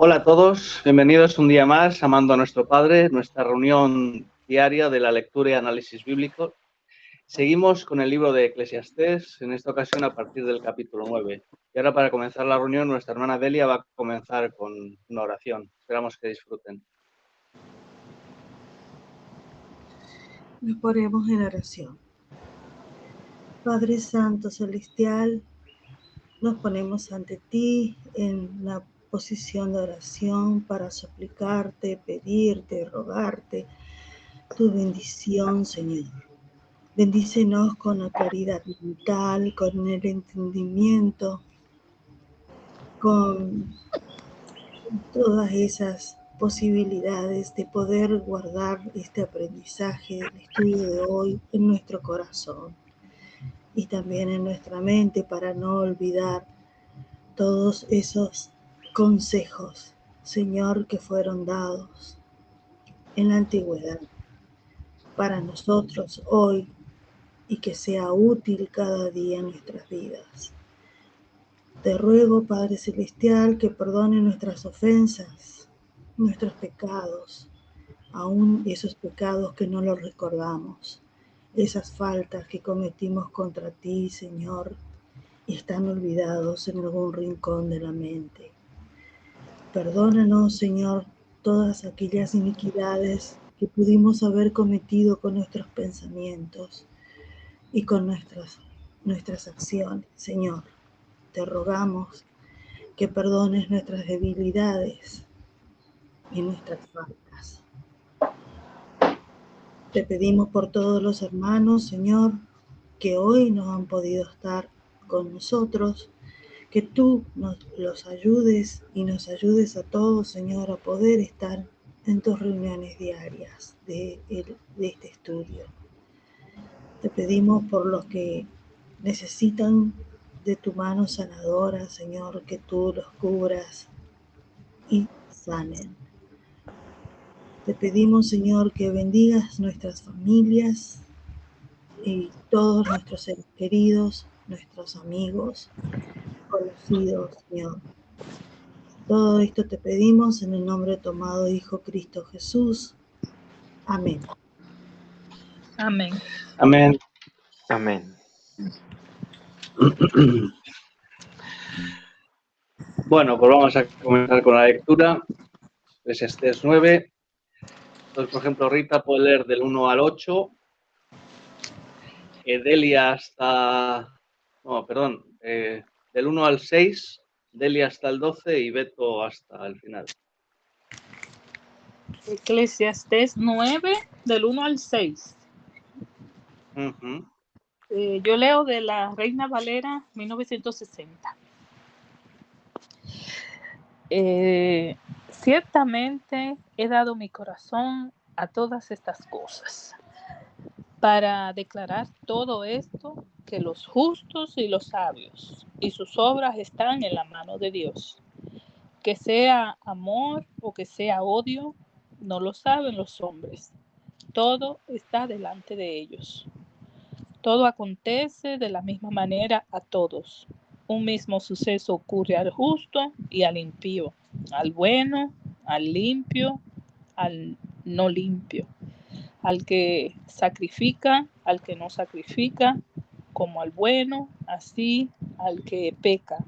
Hola a todos, bienvenidos un día más, amando a nuestro Padre, nuestra reunión diaria de la lectura y análisis bíblico. Seguimos con el libro de Eclesiastés, en esta ocasión a partir del capítulo 9. Y ahora para comenzar la reunión, nuestra hermana Delia va a comenzar con una oración. Esperamos que disfruten. Nos ponemos en oración. Padre Santo Celestial, nos ponemos ante ti en la posición de oración para suplicarte, pedirte, rogarte tu bendición, Señor. Bendícenos con la claridad mental, con el entendimiento, con todas esas posibilidades de poder guardar este aprendizaje, el estudio de hoy en nuestro corazón y también en nuestra mente, para no olvidar todos esos consejos, Señor, que fueron dados en la antigüedad para nosotros hoy y que sea útil cada día en nuestras vidas. Te ruego, Padre Celestial, que perdone nuestras ofensas, nuestros pecados, aún esos pecados que no los recordamos, esas faltas que cometimos contra ti, Señor, y están olvidados en algún rincón de la mente. Perdónanos, Señor, todas aquellas iniquidades que pudimos haber cometido con nuestros pensamientos y con nuestras acciones, Señor. Te rogamos que perdones nuestras debilidades y nuestras faltas. Te pedimos por todos los hermanos, Señor, que hoy no han podido estar con nosotros, que tú los ayudes y nos ayudes a todos, Señor, a poder estar en tus reuniones diarias de este estudio. Te pedimos por los que necesitan de tu mano sanadora, Señor, que tú los cubras y sanen. Te pedimos, Señor, que bendigas nuestras familias y todos nuestros seres queridos, nuestros amigos, conocidos, Señor. Todo esto te pedimos en el nombre de tu amado Hijo Cristo Jesús. Amén. Amén. Amén. Amén. Bueno, pues vamos a comenzar con la lectura. Eclesiastés 9. Entonces, por ejemplo, Rita puede leer del 1 al 8. Delia hasta... No, perdón. Del 1 al 6. Delia hasta el 12 y Beto hasta el final. Eclesiastés 9, del 1 al 6. Uh-huh. Yo leo de la Reina Valera 1960. Ciertamente he dado mi corazón a todas estas cosas, para declarar todo esto, que los justos y los sabios y sus obras están en la mano de Dios. Que sea amor o que sea odio, no lo saben los hombres. Todo está delante de ellos. Todo acontece de la misma manera a todos. Un mismo suceso ocurre al justo y al impío, al bueno, al limpio, al no limpio, al que sacrifica, al que no sacrifica, como al bueno, así al que peca,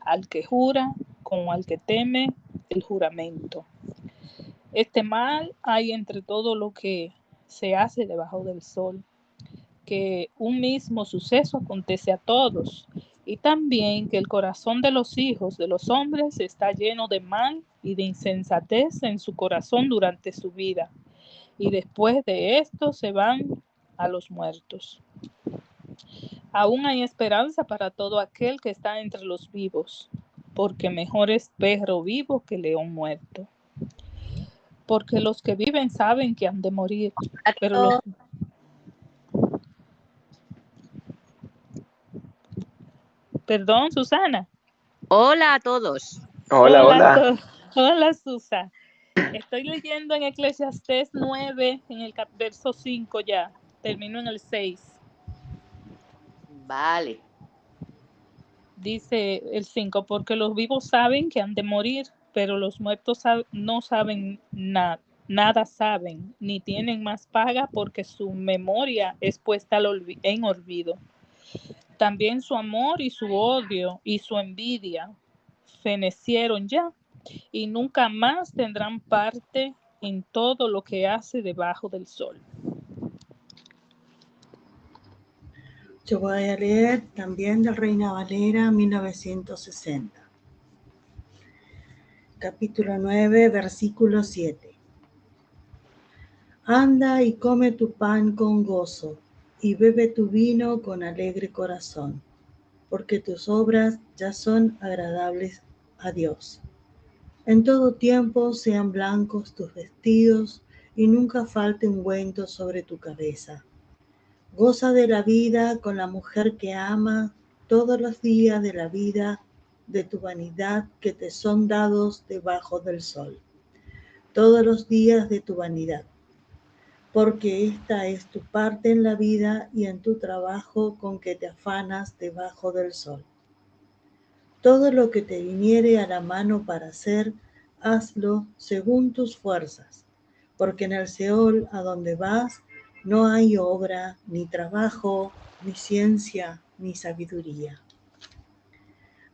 al que jura, como al que teme el juramento. Este mal hay entre todo lo que se hace debajo del sol, que un mismo suceso acontece a todos, y también que el corazón de los hijos de los hombres está lleno de mal y de insensatez en su corazón durante su vida, y después de esto se van a los muertos. Aún hay esperanza para todo aquel que está entre los vivos, porque mejor es perro vivo que león muerto. Porque los que viven saben que han de morir, pero los... Perdón, Susana. Hola a todos. Hola. Hola, Susa. Estoy leyendo en Eclesiastés 9, en el verso 5 ya. Termino en el 6. Vale. Dice el 5, porque los vivos saben que han de morir, pero los muertos no saben nada saben, ni tienen más paga porque su memoria es puesta en olvido. También su amor y su odio y su envidia fenecieron ya y nunca más tendrán parte en todo lo que hace debajo del sol. Yo voy a leer también del Reina Valera 1960. Capítulo 9, versículo 7. Anda y come tu pan con gozo, y bebe tu vino con alegre corazón, porque tus obras ya son agradables a Dios. En todo tiempo sean blancos tus vestidos, y nunca falte ungüento sobre tu cabeza. Goza de la vida con la mujer que ama todos los días de la vida de tu vanidad que te son dados debajo del sol. Todos los días de tu vanidad, porque esta es tu parte en la vida y en tu trabajo con que te afanas debajo del sol. Todo lo que te viniere a la mano para hacer, hazlo según tus fuerzas, porque en el Seol a donde vas no hay obra, ni trabajo, ni ciencia, ni sabiduría.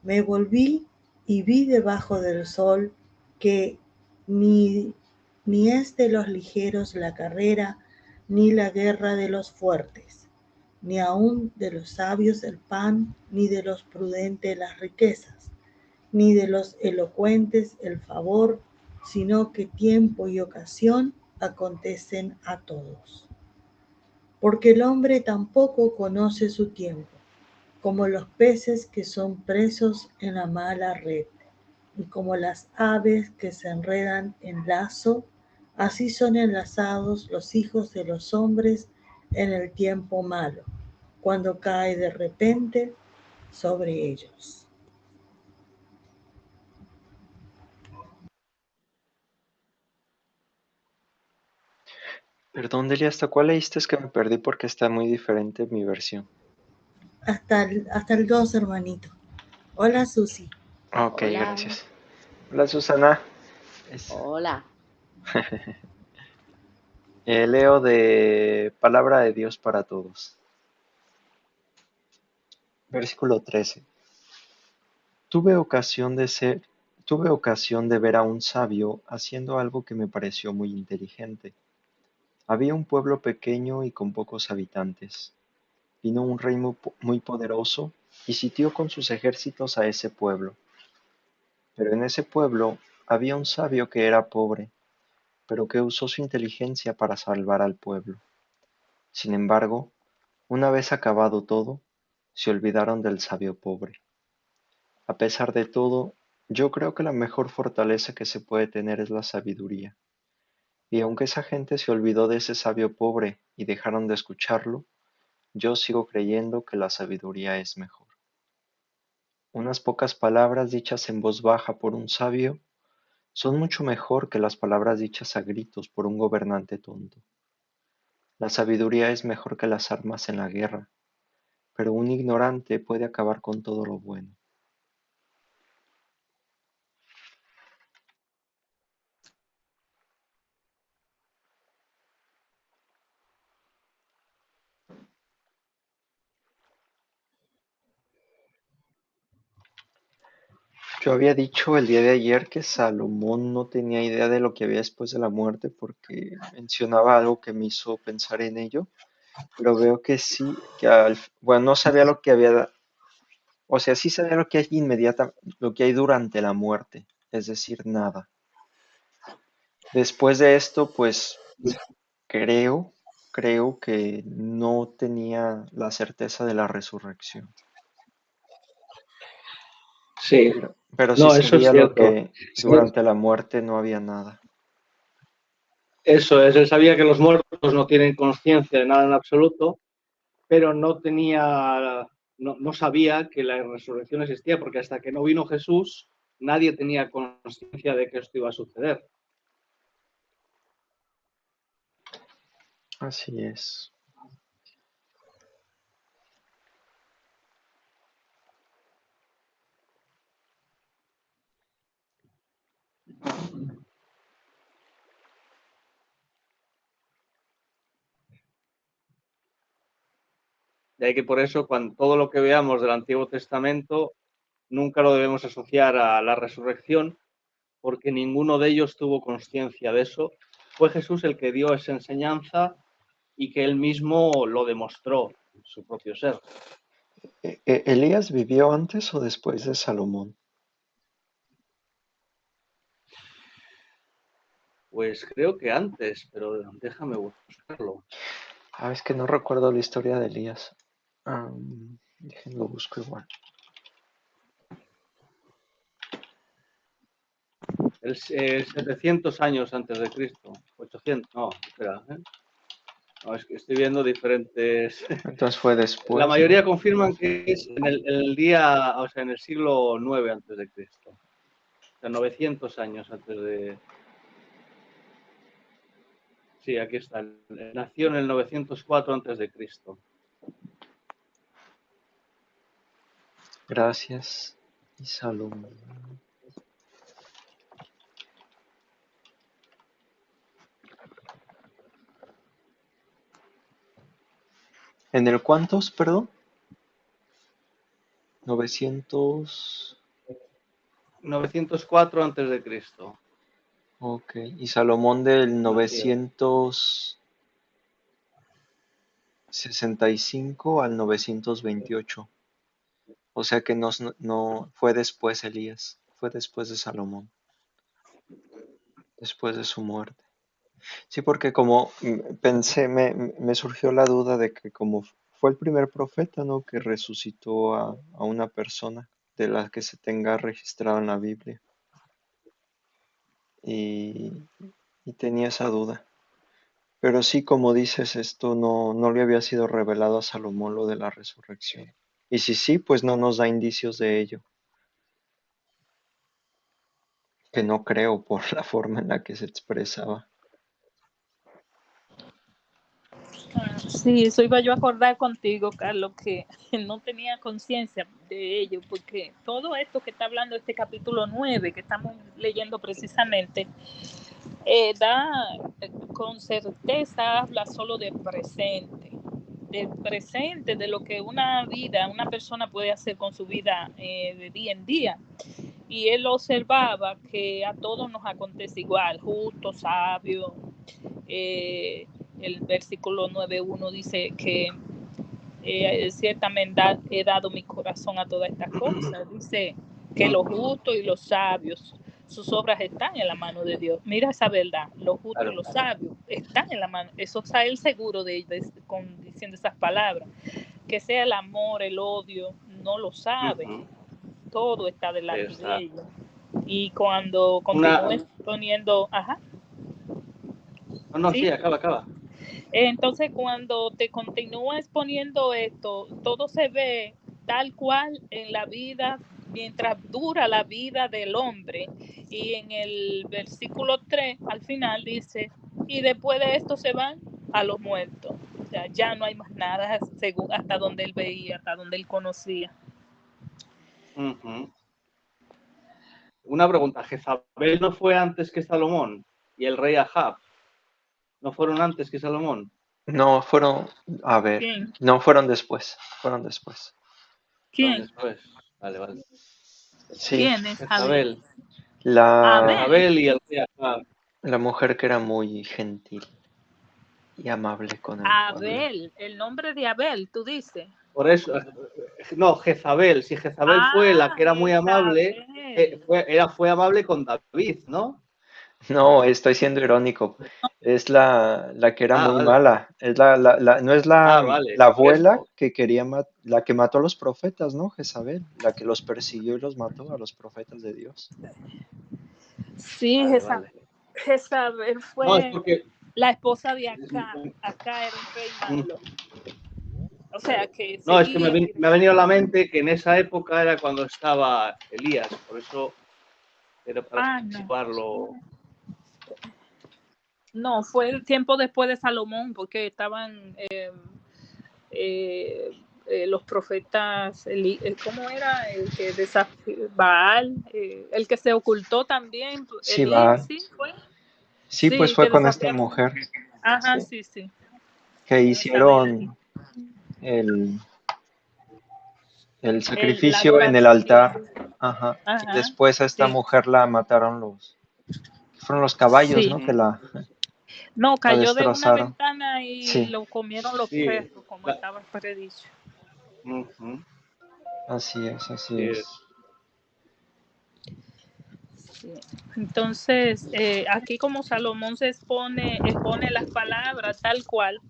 Me volví y vi debajo del sol que ni es de los ligeros la carrera, ni la guerra de los fuertes, ni aun de los sabios el pan, ni de los prudentes las riquezas, ni de los elocuentes el favor, sino que tiempo y ocasión acontecen a todos. Porque el hombre tampoco conoce su tiempo, como los peces que son presos en la mala red, y como las aves que se enredan en lazo, así son enlazados los hijos de los hombres en el tiempo malo, cuando cae de repente sobre ellos. Perdón, Delia, ¿hasta cuál leíste? Es que me perdí porque está muy diferente mi versión. Hasta el 2, hermanito. Hola, Susi. Ok, Hola. gracias. Hola, Susana. Hola. Leo de Palabra de Dios para Todos. Versículo 13. Tuve ocasión de ver a un sabio haciendo algo que me pareció muy inteligente. Había un pueblo pequeño y con pocos habitantes. Vino un rey muy poderoso y sitió con sus ejércitos a ese pueblo. Pero en ese pueblo había un sabio que era pobre, pero que usó su inteligencia para salvar al pueblo. Sin embargo, una vez acabado todo, se olvidaron del sabio pobre. A pesar de todo, yo creo que la mejor fortaleza que se puede tener es la sabiduría. Y aunque esa gente se olvidó de ese sabio pobre y dejaron de escucharlo, yo sigo creyendo que la sabiduría es mejor. Unas pocas palabras dichas en voz baja por un sabio son mucho mejor que las palabras dichas a gritos por un gobernante tonto. La sabiduría es mejor que las armas en la guerra, pero un ignorante puede acabar con todo lo bueno. Yo había dicho el día de ayer que Salomón no tenía idea de lo que había después de la muerte porque mencionaba algo que me hizo pensar en ello, pero veo que sí, bueno, no sabía lo que había, o sea, sí sabía lo que hay lo que hay durante la muerte, es decir, nada. Después de esto, pues creo, creo que no tenía la certeza de la resurrección, Sí, pero sí no, eso es sabía lo cierto. que Sí, durante la muerte no había nada. eso es, él sabía que los muertos no tienen conciencia de nada en absoluto, pero no sabía que la resurrección existía, porque hasta que no vino Jesús, nadie tenía conciencia de que esto iba a suceder. Así es. De ahí que por eso, cuando todo lo que veamos del Antiguo Testamento, nunca lo debemos asociar a la resurrección, porque ninguno de ellos tuvo consciencia de eso. Fue Jesús el que dio esa enseñanza y que él mismo lo demostró en su propio ser. ¿Elías vivió antes o después de Salomón? Pues creo que antes, pero déjame buscarlo. Es que no recuerdo la historia de Elías. Déjenlo busco igual. El 700 años antes de Cristo. 800, no, espera. No, es que estoy viendo diferentes. Entonces fue después, La mayoría ¿no? confirman que es en el día, o sea, en el siglo 9 antes de Cristo. O sea, 900 años antes de. Sí, aquí está. Nació en el 904 antes de Cristo. Gracias. Y Salomón. ¿En el cuántos, perdón? 900. 904 antes de Cristo. Ok. Y Salomón del Nació. 965 al 928. O sea que no fue después Elías, fue después de Salomón, después de su muerte. Sí, porque como pensé, me surgió la duda de que como fue el primer profeta, ¿no? Que resucitó a una persona de la que se tenga registrado en la Biblia. Y, y tenía esa duda. Pero sí, como dices, esto no le había sido revelado a Salomón lo de la resurrección. Y si sí, pues no nos da indicios de ello, que no creo por la forma en la que se expresaba. Sí, eso iba yo a acordar contigo, Carlos, que no tenía conciencia de ello, porque todo esto que está hablando este capítulo 9, que estamos leyendo precisamente, da con certeza, habla solo del presente, de lo que una persona puede hacer con su vida de día en día. Y él observaba que a todos nos acontece igual, justo, sabio. El versículo 9.1 dice que ciertamente he dado mi corazón a todas estas cosas. Dice que los justos y los sabios, sus obras están en la mano de Dios. Mira esa verdad, los justos Claro. y los sabios están en la mano. Eso está él seguro diciendo esas palabras. Que sea el amor, el odio, no lo sabe. Todo está delante de ellos. Y cuando continúes poniendo, Sí, acaba. Entonces, cuando te continúas poniendo esto, todo se ve tal cual en la vida, mientras dura la vida del hombre. Y en el versículo 3, al final dice, y después de esto se van a los muertos. O sea, ya no hay más nada según hasta donde él veía, hasta donde él conocía. Una pregunta, ¿Jezabel no fue antes que Salomón? ¿Y el rey Ahab no fueron antes que Salomón? No, fueron, a ver, ¿Quién? no fueron después, ¿Quién? Después. Vale. Sí, ¿Quién es Jezabel. Abel Y el rey Ahab. La mujer que era muy gentil y amable con el pueblo. Abel, el nombre de Abel, tú dices. Por eso, no, Jezabel. Si Jezabel fue la que era muy amable, fue amable con David, ¿no? No, estoy siendo irónico. Es la que era muy vale. mala. Es no es Vale. la abuela que quería la que mató a los profetas, ¿no? Jezabel, la que los persiguió y los mató a los profetas de Dios. Sí, vale. Jezabel fue no, es porque... la esposa de Acá. Acá era un rey malo. O sea que no, es que me ha venido a la mente que en esa época era cuando estaba Elías, por eso era para situarlo. No, fue el tiempo después de Salomón, porque estaban los profetas, ¿cómo era? El que desafió, Baal, el que se ocultó también, Sí, va. ¿sí fue? Sí, pues Sí, fue que con esta desafiaron. mujer. Ajá, Sí. sí. Que Con Isabel. hicieron el La sacrificio en el adoración. altar. Ajá. Y Ajá, después a esta sí. mujer la mataron fueron los caballos, Sí. ¿no? Que la No, cayó de una destrozaron. ventana y Sí, lo comieron los Sí. perros, como estaba predicho. Ujú. así es, así Sí. es. Sí. Entonces, aquí como Salomón expone las palabras tal cual,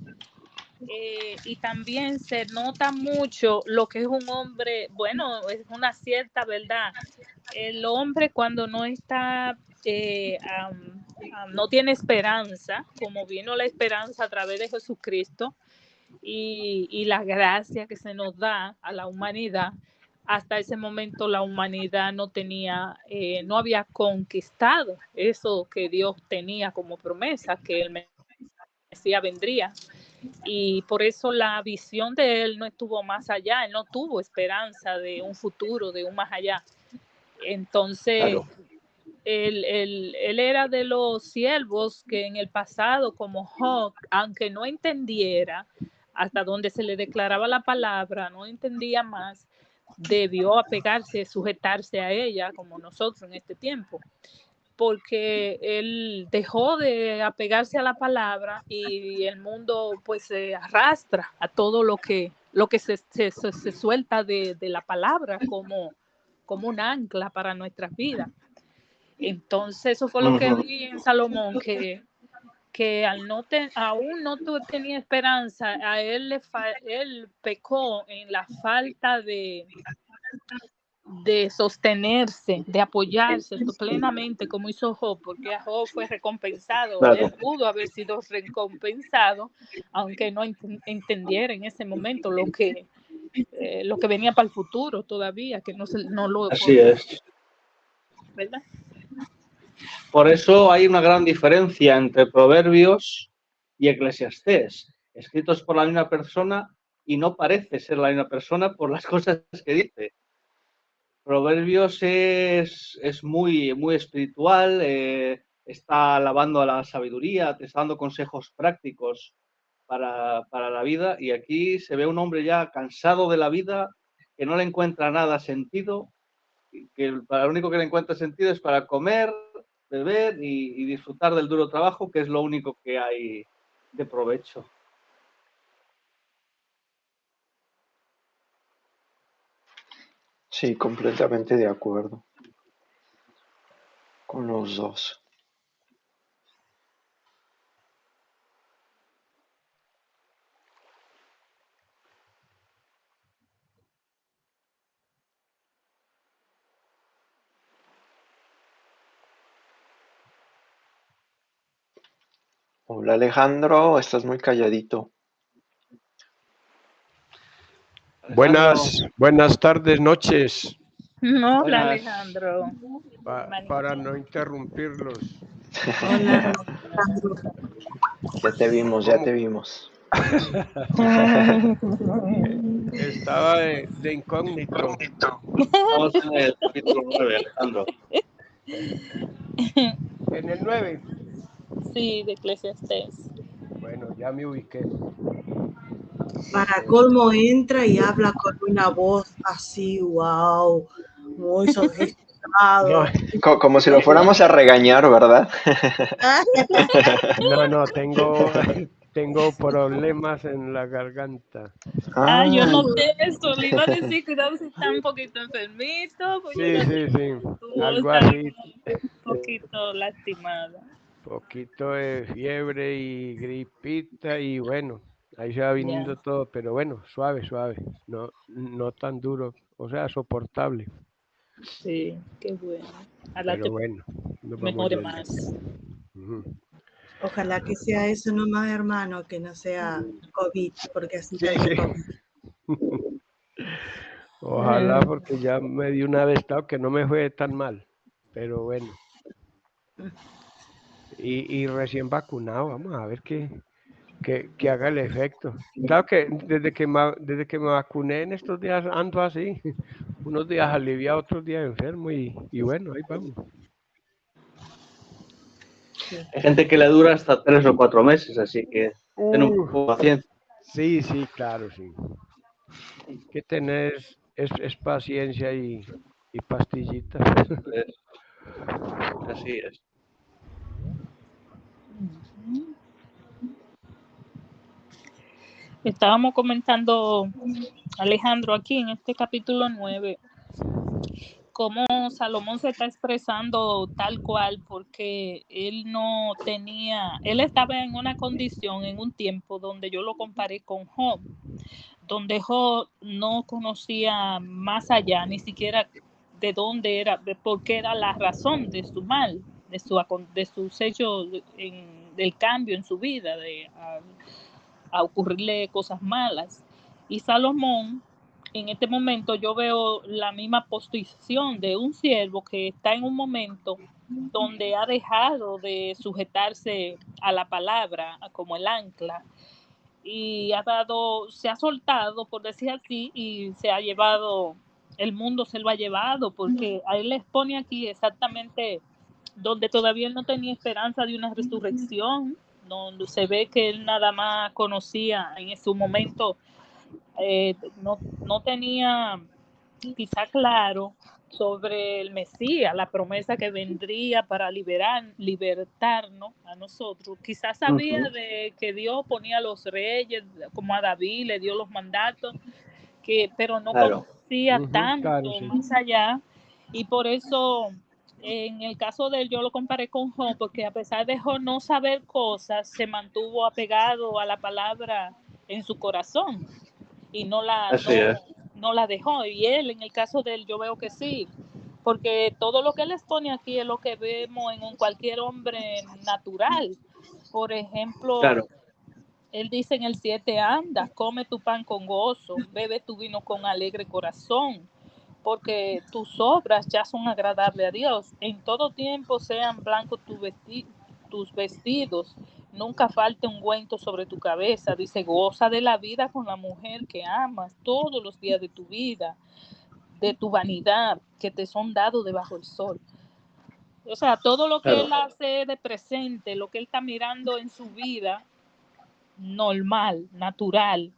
y también se nota mucho lo que es un hombre, bueno, es una cierta verdad. El hombre cuando no está, no tiene esperanza, como vino la esperanza a través de Jesucristo y la gracia que se nos da a la humanidad, hasta ese momento la humanidad no había conquistado eso que Dios tenía como promesa, que el Mesías vendría. Y por eso la visión de él no estuvo más allá, él no tuvo esperanza de un futuro, de un más allá. Entonces, Claro. él era de los siervos que en el pasado, como Job, aunque no entendiera hasta donde se le declaraba la palabra, no entendía más, debió apegarse, sujetarse a ella, como nosotros en este tiempo, porque él dejó de apegarse a la palabra y el mundo pues se arrastra a todo lo que se suelta de la palabra como un ancla para nuestras vidas. Entonces eso fue lo que vi en Salomón, que aún no tenía esperanza, a él pecó en la falta de sostenerse, de apoyarse plenamente como hizo Job, porque a Job fue recompensado, Claro. él pudo haber sido recompensado, aunque no entendiera en ese momento lo que venía para el futuro todavía, que no lo Así es. ¿verdad? Por eso hay una gran diferencia entre Proverbios y Eclesiastés, escritos por la misma persona y no parece ser la misma persona por las cosas que dice. Proverbios es muy, muy espiritual, está alabando a la sabiduría, te está dando consejos prácticos para la vida, y aquí se ve un hombre ya cansado de la vida, que no le encuentra nada sentido, que lo único que le encuentra sentido es para comer, beber y disfrutar del duro trabajo, que es lo único que hay de provecho. Sí, completamente de acuerdo con los dos. Hola Alejandro, estás muy calladito. Buenas tardes, noches. No, hola Buenas. Alejandro. Para no interrumpirlos. Hola. Ya te vimos, ya te vimos. Estaba de incógnito. Estamos en el capítulo 9, Alejandro. En el 9. Sí, de Eclesiastés. Bueno, ya me ubiqué. Para colmo entra y habla con una voz así, wow, muy sofisticado. No, Como si lo fuéramos a regañar, ¿verdad? no, tengo problemas en la garganta. Yo Ah, noté eso, le iba a decir, cuidado si está un poquito enfermito, pues yo noté Sí, tu voz algo está así. un poquito lastimada. Poquito de fiebre y gripita y bueno, ahí se va viniendo Ya, todo, pero bueno, suave, no tan duro, o sea, soportable. sí, qué bueno. Ojalá Pero te bueno, nos vamos mejore yendo. más. Ujú. Ojalá que sea eso nomás, hermano, que no sea COVID, porque así Sí. tengo COVID. Ojalá, porque ya me di una vez que no me fue tan mal, pero bueno. Y recién vacunado, vamos a ver qué que haga el efecto. Claro que desde que me vacuné en estos días ando así, unos días aliviado, otros días enfermo y bueno, ahí vamos. Hay gente que le dura hasta 3 o 4 meses, así que ten un poco de paciencia. Sí, claro, sí. Que tener es paciencia y pastillitas. Así es. Estábamos comentando, Alejandro, aquí en este capítulo 9, cómo Salomón se está expresando tal cual, porque él estaba en una condición, en un tiempo donde yo lo comparé con Job, donde Job no conocía más allá, ni siquiera de dónde era, de por qué era la razón de su mal, de su sello del cambio en su vida, a ocurrirle cosas malas. Y Salomón, en este momento yo veo la misma posición de un siervo que está en un momento donde ha dejado de sujetarse a la palabra como el ancla y se ha soltado, por decir así, y se ha llevado, el mundo se lo ha llevado, porque a él les pone aquí exactamente donde todavía no tenía esperanza de una resurrección, donde se ve que él nada más conocía en su momento, no tenía quizá claro sobre el Mesías, la promesa que vendría para libertarnos a nosotros. Quizás sabía de que Dios ponía a los reyes, como a David, le dio los mandatos, pero no conocía tanto más allá, y por eso en el caso de él yo lo comparé con Job, porque a pesar de Job no saber cosas, se mantuvo apegado a la palabra en su corazón y no la dejó. Y él, en el caso de él, yo veo que sí, porque todo lo que él expone aquí es lo que vemos en cualquier hombre natural. Por ejemplo, él dice en el 7, anda, come tu pan con gozo, bebe tu vino con alegre corazón, porque tus obras ya son agradables a Dios. En todo tiempo sean blancos tus vestidos, nunca falte ungüento sobre tu cabeza. Dice, goza de la vida con la mujer que amas todos los días de tu vida, de tu vanidad, que te son dados debajo del sol. O sea, todo lo que él hace de presente, lo que él está mirando en su vida, normal, natural,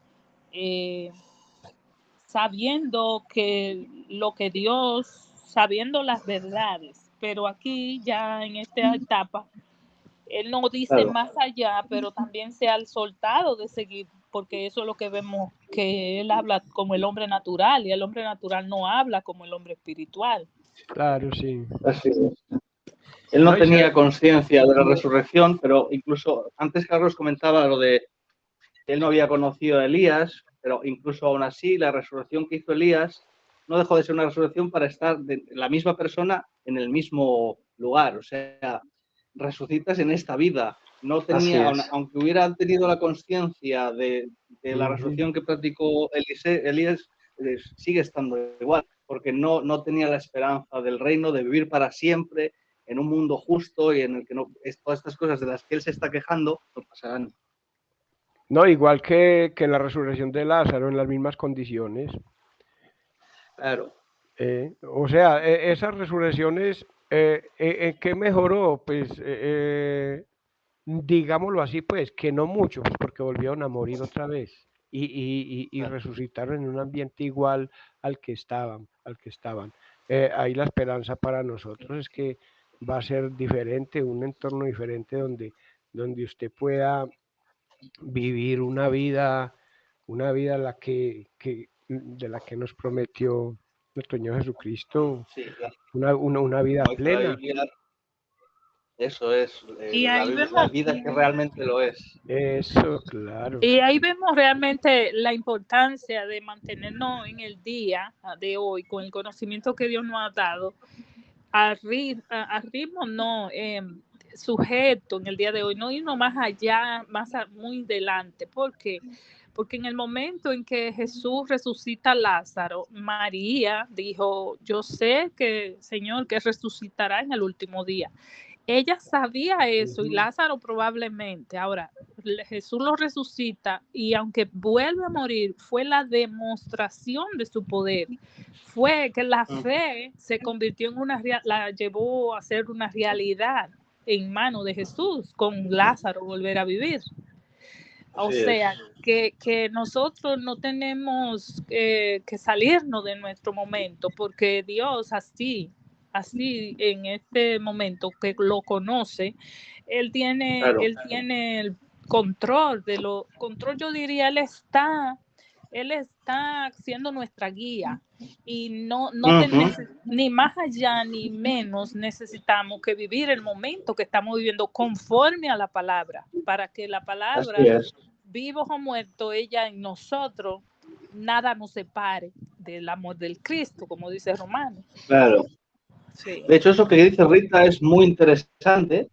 sabiendo que lo que Dios, sabiendo las verdades, pero aquí ya en esta etapa, él no dice más allá, pero también se ha soltado de seguir, porque eso es lo que vemos, que él habla como el hombre natural, y el hombre natural no habla como el hombre espiritual. Claro, sí. Así es. Él no tenía conciencia de la resurrección, pero incluso antes Carlos comentaba lo de que él no había conocido a Elías, pero incluso aún así la resurrección que hizo Elías no dejó de ser una resurrección para estar la misma persona en el mismo lugar. O sea, resucitas en esta vida. No tenía, aunque hubieran tenido la conciencia de la resurrección que practicó Elías, sigue estando igual, porque no tenía la esperanza del reino de vivir para siempre en un mundo justo y en el que todas estas cosas de las que él se está quejando no pasarán. No, igual que la resurrección de Lázaro en las mismas condiciones. Claro. O sea, esas resurrecciones, ¿en qué mejoró? Pues, digámoslo así, pues, que no mucho, pues, porque volvieron a morir otra vez y resucitaron en un ambiente igual al que estaban. Ahí la esperanza para nosotros es que va a ser diferente, un entorno diferente donde usted pueda vivir una vida de la que nos prometió nuestro Señor Jesucristo, una vida plena. Eso es, la vida que realmente lo es. Eso, claro. Y ahí vemos realmente la importancia de mantenernos en el día de hoy, con el conocimiento que Dios nos ha dado, al ritmo, no, sujeto en el día de hoy, no irnos más allá, muy delante. ¿Por qué? Porque en el momento en que Jesús resucita a Lázaro, María dijo, yo sé que, Señor, que resucitará en el último día. ella sabía eso y Lázaro probablemente. Ahora, Jesús lo resucita y aunque vuelve a morir, fue la demostración de su poder. Fue que la fe se convirtió en la llevó a ser una realidad en manos de Jesús, con Lázaro volver a vivir. O sea, que nosotros no tenemos que salirnos de nuestro momento, porque Dios así en este momento que lo conoce, Él tiene el control yo diría, Él está siendo nuestra guía y no ni más allá ni menos necesitamos que vivir el momento que estamos viviendo conforme a la palabra, para que la palabra, vivos o muertos, ella en nosotros, nada nos separe del amor del Cristo, como dice Romanos. Claro. Sí. De hecho, eso que dice Rita es muy interesante,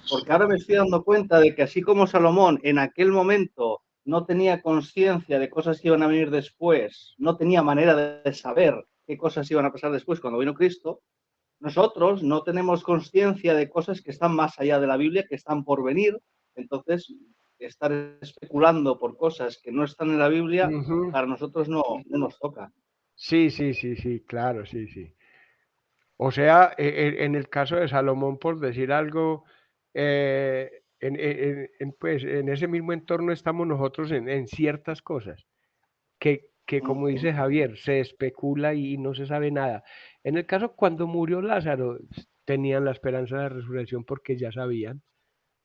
porque ahora me estoy dando cuenta de que así como Salomón en aquel momento no tenía conciencia de cosas que iban a venir después, no tenía manera de saber qué cosas iban a pasar después cuando vino Cristo, nosotros no tenemos conciencia de cosas que están más allá de la Biblia, que están por venir. Entonces, estar especulando por cosas que no están en la Biblia, para nosotros no nos toca. Sí, claro, sí. O sea, en el caso de Salomón, por decir algo, pues, en ese mismo entorno estamos nosotros en ciertas cosas que como dice Javier, se especula y no se sabe nada. En el caso cuando murió Lázaro, tenían la esperanza de resurrección porque ya sabían,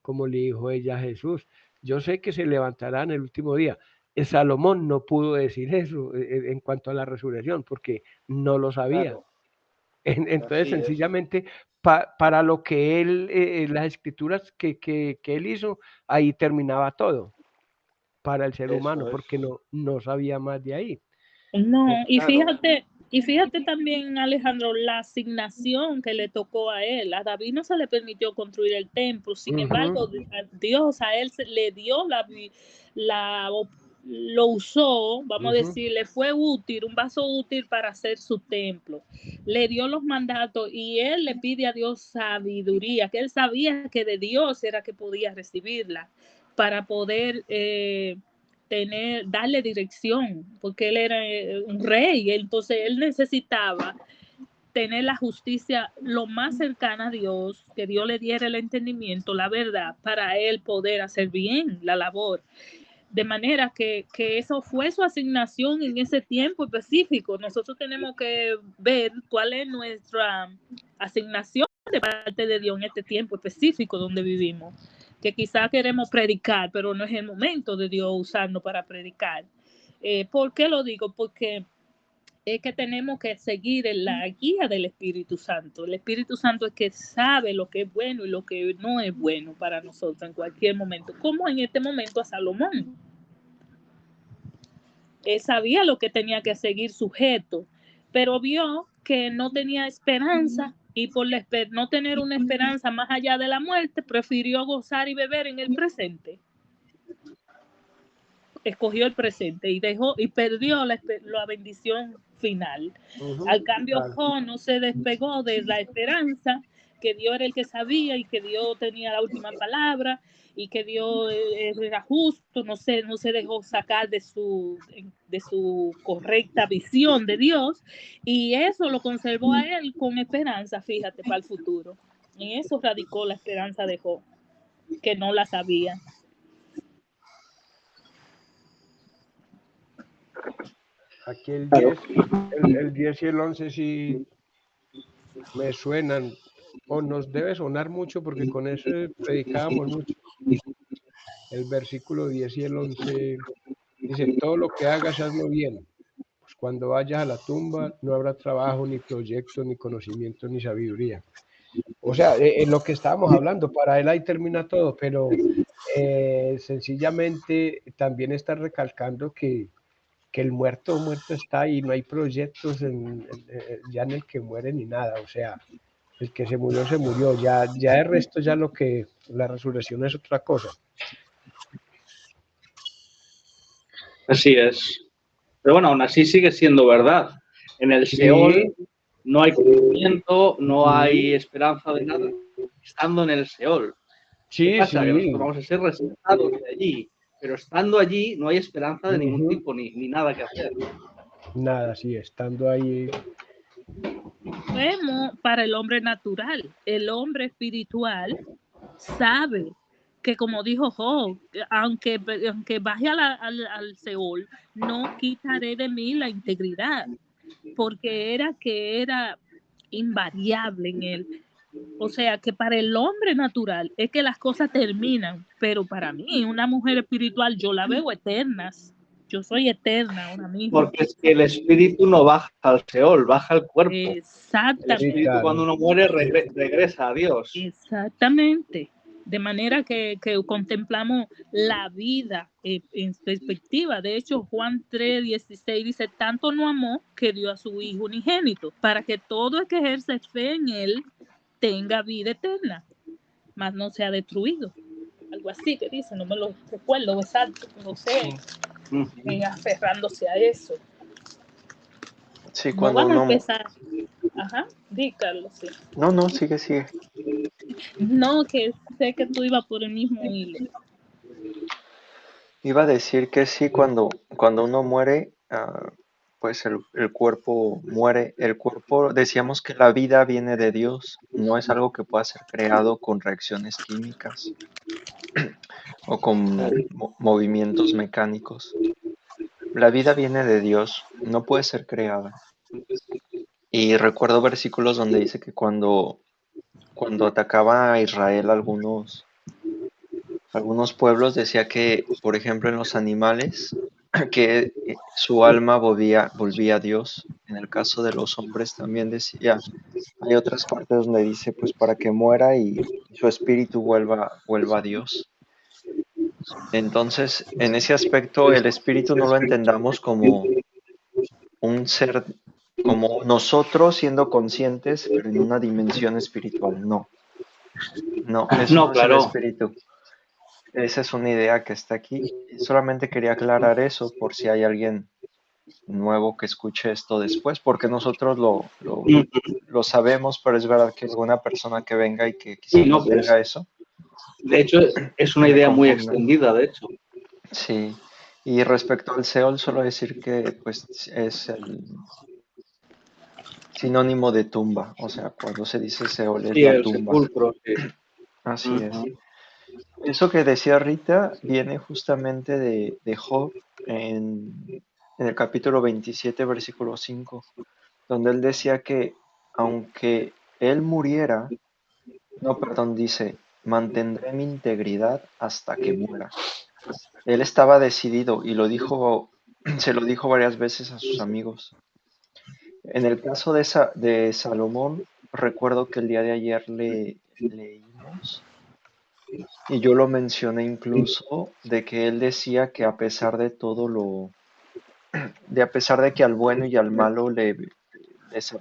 como le dijo ella a Jesús, yo sé que se levantará en el último día. Salomón no pudo decir eso en cuanto a la resurrección porque no lo sabía. Claro. Entonces, sencillamente, para lo que él, las escrituras que él hizo, ahí terminaba todo para el ser humano, porque no sabía más de ahí. No, y fíjate también, Alejandro, la asignación que le tocó a él. A David no se le permitió construir el templo, sin embargo, Dios a él le dio lo usó, vamos a decir, le fue útil, un vaso útil para hacer su templo. Le dio los mandatos y él le pide a Dios sabiduría, que él sabía que de Dios era que podía recibirla para poder darle dirección, porque él era un rey, entonces él necesitaba tener la justicia lo más cercana a Dios, que Dios le diera el entendimiento, la verdad, para él poder hacer bien la labor. De manera que eso fue su asignación en ese tiempo específico. Nosotros tenemos que ver cuál es nuestra asignación de parte de Dios en este tiempo específico donde vivimos. Que quizás queremos predicar, pero no es el momento de Dios usarnos para predicar. ¿Por qué lo digo? Porque es que tenemos que seguir en la guía del Espíritu Santo. El Espíritu Santo es que sabe lo que es bueno y lo que no es bueno para nosotros en cualquier momento, como en este momento a Salomón. Él sabía lo que tenía que seguir sujeto, pero vio que no tenía esperanza y por no tener una esperanza más allá de la muerte, prefirió gozar y beber en el presente. Escogió el presente y perdió la bendición final. Al cambio, Job no se despegó de la esperanza que Dios era el que sabía y que Dios tenía la última palabra y que Dios era justo, no se dejó sacar de su correcta visión de Dios, y eso lo conservó a él con esperanza, fíjate, para el futuro. En eso radicó la esperanza de Job, que no la sabía. Aquí el 10, el 10 y el 11 sí me suenan, o nos debe sonar mucho porque con eso predicábamos mucho. El versículo 10 y el 11 dice, todo lo que hagas, hazlo bien, pues cuando vayas a la tumba no habrá trabajo, ni proyecto, ni conocimiento, ni sabiduría. O sea, en lo que estábamos hablando, para él ahí termina todo, pero sencillamente también está recalcando que el muerto está y no hay proyectos ya en el que muere ni nada, o sea, el que se murió, ya el resto, ya lo que la resurrección es otra cosa. Así es. Pero bueno, aún así sigue siendo verdad. En el Seol no hay conocimiento, no hay esperanza de nada. estando en el Seol. ¿Qué Sí, pasa? Que sí. nosotros vamos a ser rescatados de allí, pero estando allí no hay esperanza de ningún tipo ni nada que hacer. Nada, sí, estando ahí. Vemos para el hombre natural. El hombre espiritual sabe que, como dijo Job, aunque baje al Seol, no quitaré de mí la integridad, porque era invariable en él. O sea que para el hombre natural es que las cosas terminan, pero para mí, una mujer espiritual, yo la veo eternas. Yo soy eterna ahora mismo. Porque es que el espíritu no baja al Seol, baja al cuerpo. Exactamente. El espíritu, claro, cuando uno muere regresa a Dios. Exactamente. De manera que contemplamos la vida en perspectiva. De hecho, Juan 3:16 dice, tanto no amó que dio a su Hijo unigénito, para que todo el que ejerce fe en Él tenga vida eterna, mas no sea destruido. Algo así que dice, no me lo recuerdo exacto, no sé, aferrándose a eso. Sí, No cuando van a uno... empezar. Ajá, di, Carlos, sí. No, sigue. No, que sé que tú ibas por el mismo hilo. Iba a decir que sí, cuando uno muere, pues el cuerpo muere. El cuerpo, decíamos que la vida viene de Dios, no es algo que pueda ser creado con reacciones químicas o con movimientos mecánicos. La vida viene de Dios, no puede ser creada. Y recuerdo versículos donde dice que cuando atacaba a Israel algunos pueblos, decía que, por ejemplo, en los animales, que su alma volvía a Dios. En el caso de los hombres también decía, hay otras partes donde dice, pues para que muera y su espíritu vuelva a Dios. Entonces, en ese aspecto, el espíritu no lo entendamos como un ser, como nosotros siendo conscientes, pero en una dimensión espiritual. No, eso no es el claro. espíritu. Esa es una idea que está aquí. Solamente quería aclarar eso por si hay alguien nuevo que escuche esto después, porque nosotros lo sabemos, pero es verdad que alguna persona que venga y que quizás no tenga eso. De hecho, es una idea muy extendida, de hecho. Sí. Y respecto al Seol, solo decir que pues es el sinónimo de tumba. O sea, cuando se dice Seol es la tumba. Sepulcro, sí. Así es. Eso que decía Rita viene justamente de Job en el capítulo 27, versículo 5, donde él decía que aunque él muriera, dice, mantendré mi integridad hasta que muera. Él estaba decidido y se lo dijo varias veces a sus amigos. En el caso de Salomón, recuerdo que el día de ayer leímos, y yo lo mencioné incluso, de que él decía que a pesar de todo a pesar de que al bueno y al malo les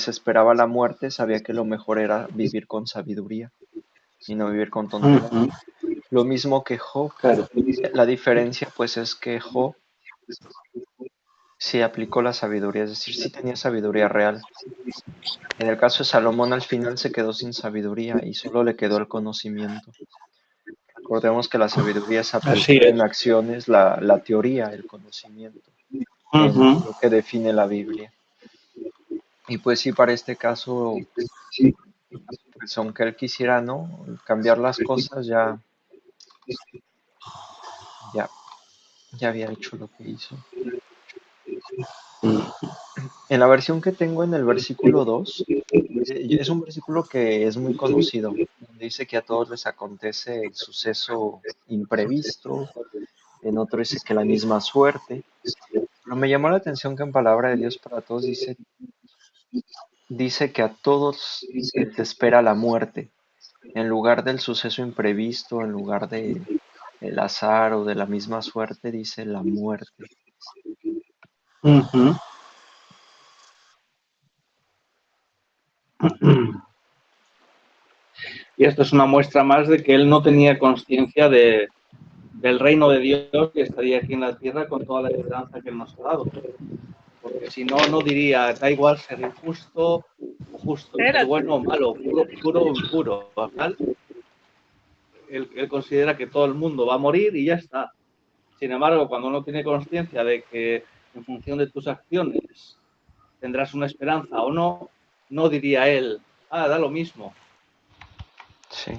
esperaba la muerte, sabía que lo mejor era vivir con sabiduría y no vivir con tonterías. Lo mismo que Job. La diferencia pues es que Job sí aplicó la sabiduría, es decir, sí tenía sabiduría real. En el caso de Salomón al final se quedó sin sabiduría y solo le quedó el conocimiento. Recordemos que la sabiduría es aplicar en acciones la teoría, el conocimiento, en lo que define la Biblia. Y pues sí, para este caso, pues aunque él quisiera, ¿no?, cambiar las cosas, ya había hecho lo que hizo. En la versión que tengo en el versículo 2, es un versículo que es muy conocido, donde dice que a todos les acontece el suceso imprevisto, en otro dice que la misma suerte, pero me llamó la atención que en Palabra de Dios para Todos dice que a todos les espera la muerte, en lugar del suceso imprevisto, en lugar del azar o de la misma suerte, dice la muerte. Y esto es una muestra más de que él no tenía conciencia del reino de Dios que estaría aquí en la tierra con toda la esperanza que él nos ha dado. Porque si no, no diría, da igual ser injusto, justo, ser bueno o malo, puro o impuro. Al final, él considera que todo el mundo va a morir y ya está. Sin embargo, cuando uno tiene conciencia de que en función de tus acciones tendrás una esperanza o no, no diría él, da lo mismo. Sí.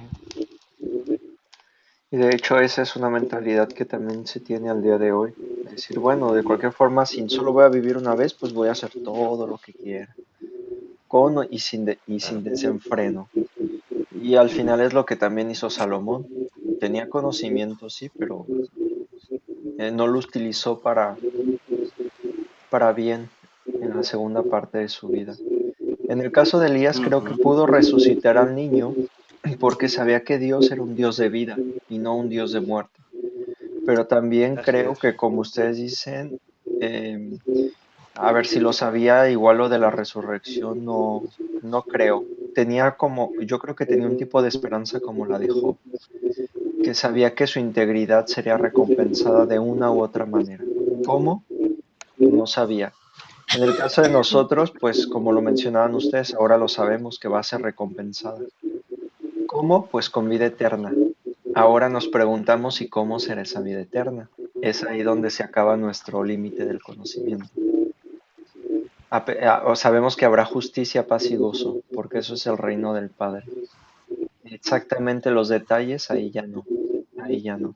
Y de hecho esa es una mentalidad que también se tiene al día de hoy. Decir, bueno, de cualquier forma, si solo voy a vivir una vez, pues voy a hacer todo lo que quiera, con y sin desenfreno. Y al final es lo que también hizo Salomón. Tenía conocimiento, sí, pero no lo utilizó para bien en la segunda parte de su vida. En el caso de Elías, creo que pudo resucitar al niño porque sabía que Dios era un Dios de vida y no un Dios de muerte. Pero también Así creo es. que, como ustedes dicen, a ver si lo sabía, igual lo de la resurrección, no creo. Yo creo que tenía un tipo de esperanza como la de Job, que sabía que su integridad sería recompensada de una u otra manera. ¿Cómo? No sabía. En el caso de nosotros, pues como lo mencionaban ustedes, ahora lo sabemos que va a ser recompensada. ¿Cómo? Pues con vida eterna. Ahora nos preguntamos si cómo será esa vida eterna. Es ahí donde se acaba nuestro límite del conocimiento. Sabemos que habrá justicia, paz y gozo, porque eso es el reino del Padre. Exactamente los detalles, ahí ya no. Ahí ya no.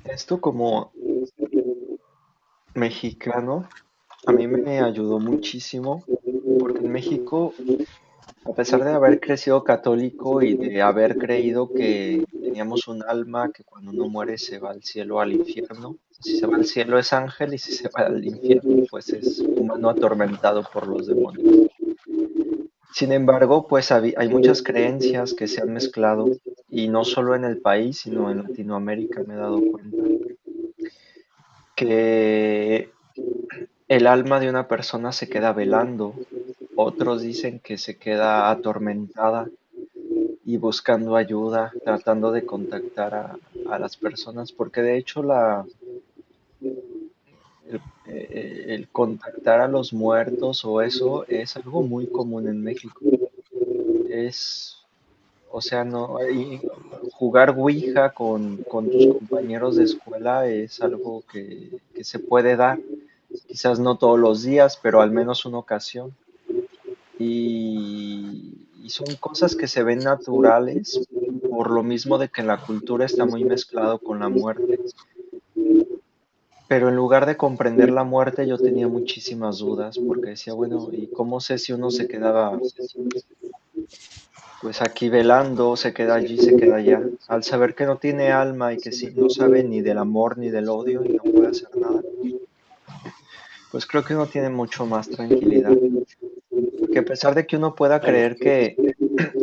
Esto como mexicano, a mí me ayudó muchísimo, porque en México, a pesar de haber crecido católico y de haber creído que teníamos un alma que cuando uno muere se va al cielo o al infierno, si se va al cielo es ángel y si se va al infierno pues es humano atormentado por los demonios. Sin embargo, pues hay muchas creencias que se han mezclado y no solo en el país, sino en Latinoamérica me he dado cuenta que el alma de una persona se queda velando, otros dicen que se queda atormentada y buscando ayuda, tratando de contactar a las personas, porque de hecho el contactar a los muertos o eso es algo muy común en México. O sea, no, jugar Ouija con tus compañeros de escuela es algo que se puede dar, quizás no todos los días, pero al menos una ocasión. Y son cosas que se ven naturales por lo mismo de que en la cultura está muy mezclado con la muerte. Pero en lugar de comprender la muerte, yo tenía muchísimas dudas, porque decía, bueno, ¿y cómo sé si uno se quedaba pues aquí velando, se queda allí, se queda allá? Al saber que no tiene alma y que sí, no sabe ni del amor ni del odio y no puede hacer nada, pues creo que uno tiene mucho más tranquilidad. Porque a pesar de que uno pueda Claro. creer que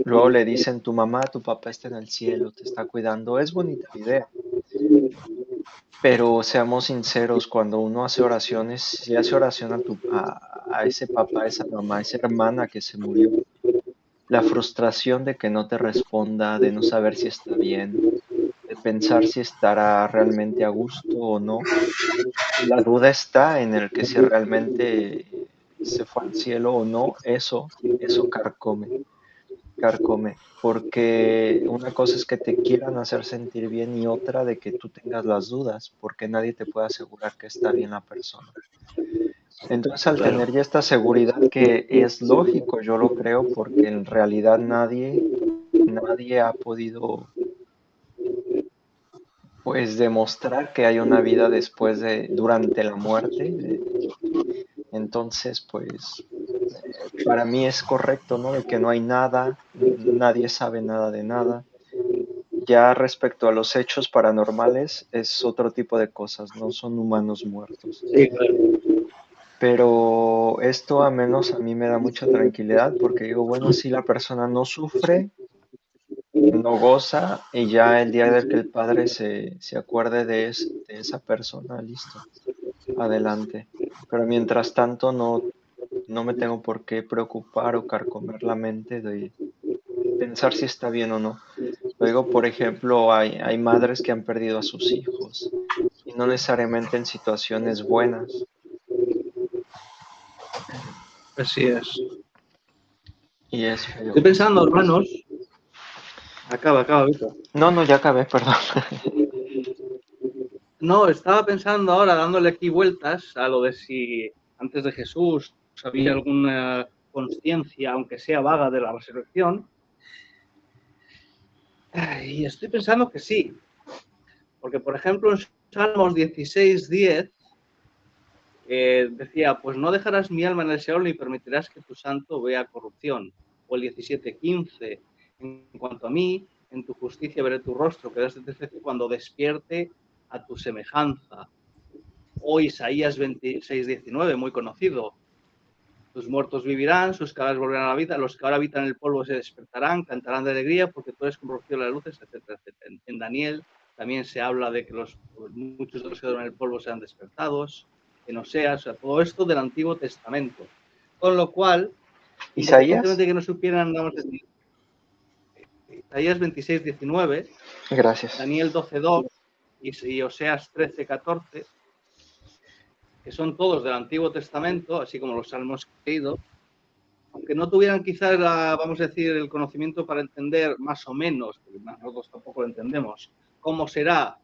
luego le dicen tu mamá, tu papá está en el cielo, te está cuidando, es bonita la idea. Pero seamos sinceros, cuando uno hace oraciones, si hace oración a ese papá, a esa mamá, a esa hermana que se murió, la frustración de que no te responda, de no saber si está bien, de pensar si estará realmente a gusto o no, la duda está en el que si realmente se fue al cielo o no, eso carcome, porque una cosa es que te quieran hacer sentir bien y otra de que tú tengas las dudas, porque nadie te puede asegurar que está bien la persona. Entonces, al Claro. tener ya esta seguridad, que es lógico, yo lo creo, porque en realidad nadie ha podido pues demostrar que hay una vida durante la muerte. Entonces, pues para mí es correcto, ¿no? De que no hay nada, nadie sabe nada de nada. Ya respecto a los hechos paranormales, es otro tipo de cosas, no son humanos muertos. Sí, claro. Pero esto a menos a mí me da mucha tranquilidad porque digo, bueno, si la persona no sufre, no goza y ya el día del que el padre se acuerde de esa persona, listo. adelante. Pero mientras tanto no me tengo por qué preocupar o carcomer la mente de pensar si está bien o no. Luego, por ejemplo, hay madres que han perdido a sus hijos y no necesariamente en situaciones buenas. Así es. Y es feo. Estoy pensando, hermanos. Acaba, Víctor. No, ya acabé, perdón. No, estaba pensando ahora, dándole aquí vueltas a lo de si antes de Jesús había alguna conciencia, aunque sea vaga, de la resurrección. Y estoy pensando que sí. Porque, por ejemplo, en Salmos 16:10 decía, pues no dejarás mi alma en el Seol ni permitirás que tu santo vea corrupción. O el 17:15, en cuanto a mí, en tu justicia veré tu rostro, que desde cuando despierte a tu semejanza. O Isaías 26:19, muy conocido. Tus muertos vivirán, sus cadáveres volverán a la vida, los que ahora habitan el polvo se despertarán, cantarán de alegría, porque tú eres como rocío de las luces, etcétera, etcétera. En Daniel también se habla de que muchos de los que duermen en el polvo sean despertados, en Oseas, o sea, todo esto del Antiguo Testamento. Con lo cual, independientemente de que no supieran, vamos a decir, Isaías 26:19, Gracias. Daniel 12:2 y Oseas 13:14, que son todos del Antiguo Testamento, así como los salmos que he leído, aunque no tuvieran quizás, vamos a decir, el conocimiento para entender más o menos, porque nosotros tampoco lo entendemos, cómo será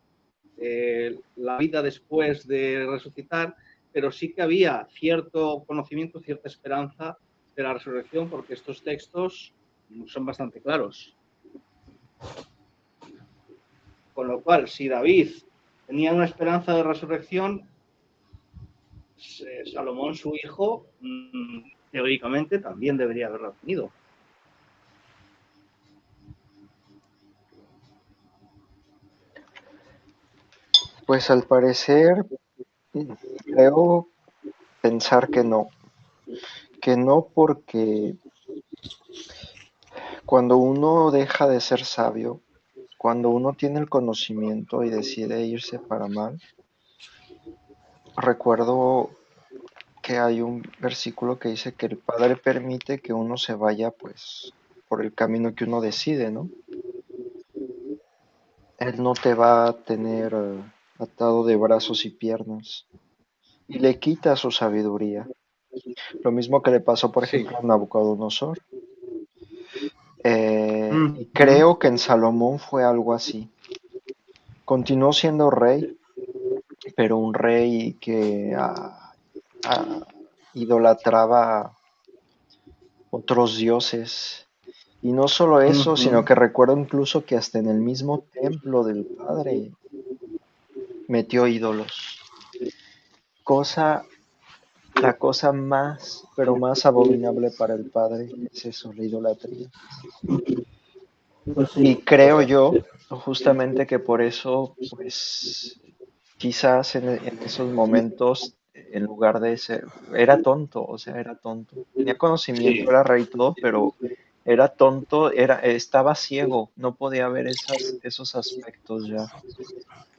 la vida después de resucitar, pero sí que había cierto conocimiento, cierta esperanza de la resurrección, porque estos textos son bastante claros. Con lo cual, si David tenía una esperanza de resurrección, Salomón, su hijo, teóricamente también debería haberlo tenido. Pues al parecer, creo pensar que no porque cuando uno deja de ser sabio, cuando uno tiene el conocimiento y decide irse para mal, recuerdo que hay un versículo que dice que el Padre permite que uno se vaya pues por el camino que uno decide, ¿no? Él no te va a tener atado de brazos y piernas y le quita su sabiduría. Lo mismo que le pasó, por ejemplo, a Nabucodonosor. Y creo que en Salomón fue algo así. Continuó siendo rey, pero un rey que idolatraba otros dioses. Y no solo eso, sino que recuerdo incluso que hasta en el mismo templo del Padre metió ídolos. La cosa más, pero más abominable para el Padre es eso, la idolatría. Y creo yo, justamente que por eso, pues, quizás en esos momentos, en lugar de ser, era tonto, o sea, era tonto. Tenía conocimiento, era rey y todo, pero era tonto, estaba ciego, no podía ver esos aspectos ya.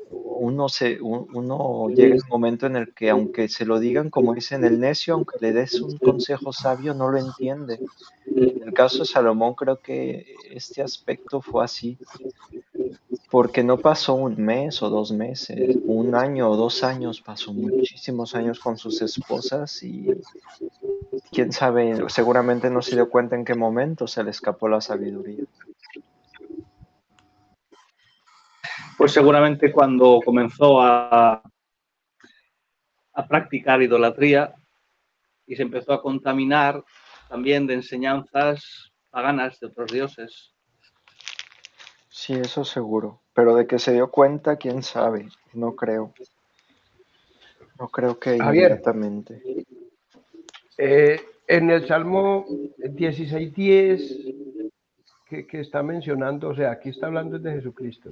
Uno llega el momento en el que aunque se lo digan, como dicen, el necio, aunque le des un consejo sabio, no lo entiende. En el caso de Salomón creo que este aspecto fue así, porque no pasó un mes o 2 meses, un año o 2 años, pasó muchísimos años con sus esposas y quién sabe, seguramente no se dio cuenta en qué momento se le escapó la sabiduría. Pues seguramente cuando comenzó a practicar idolatría y se empezó a contaminar también de enseñanzas paganas de otros dioses. Sí, eso seguro, pero de que se dio cuenta, quién sabe, no creo. No creo que inmediatamente. En el Salmo 16:10 que está mencionando, o sea, aquí está hablando de Jesucristo.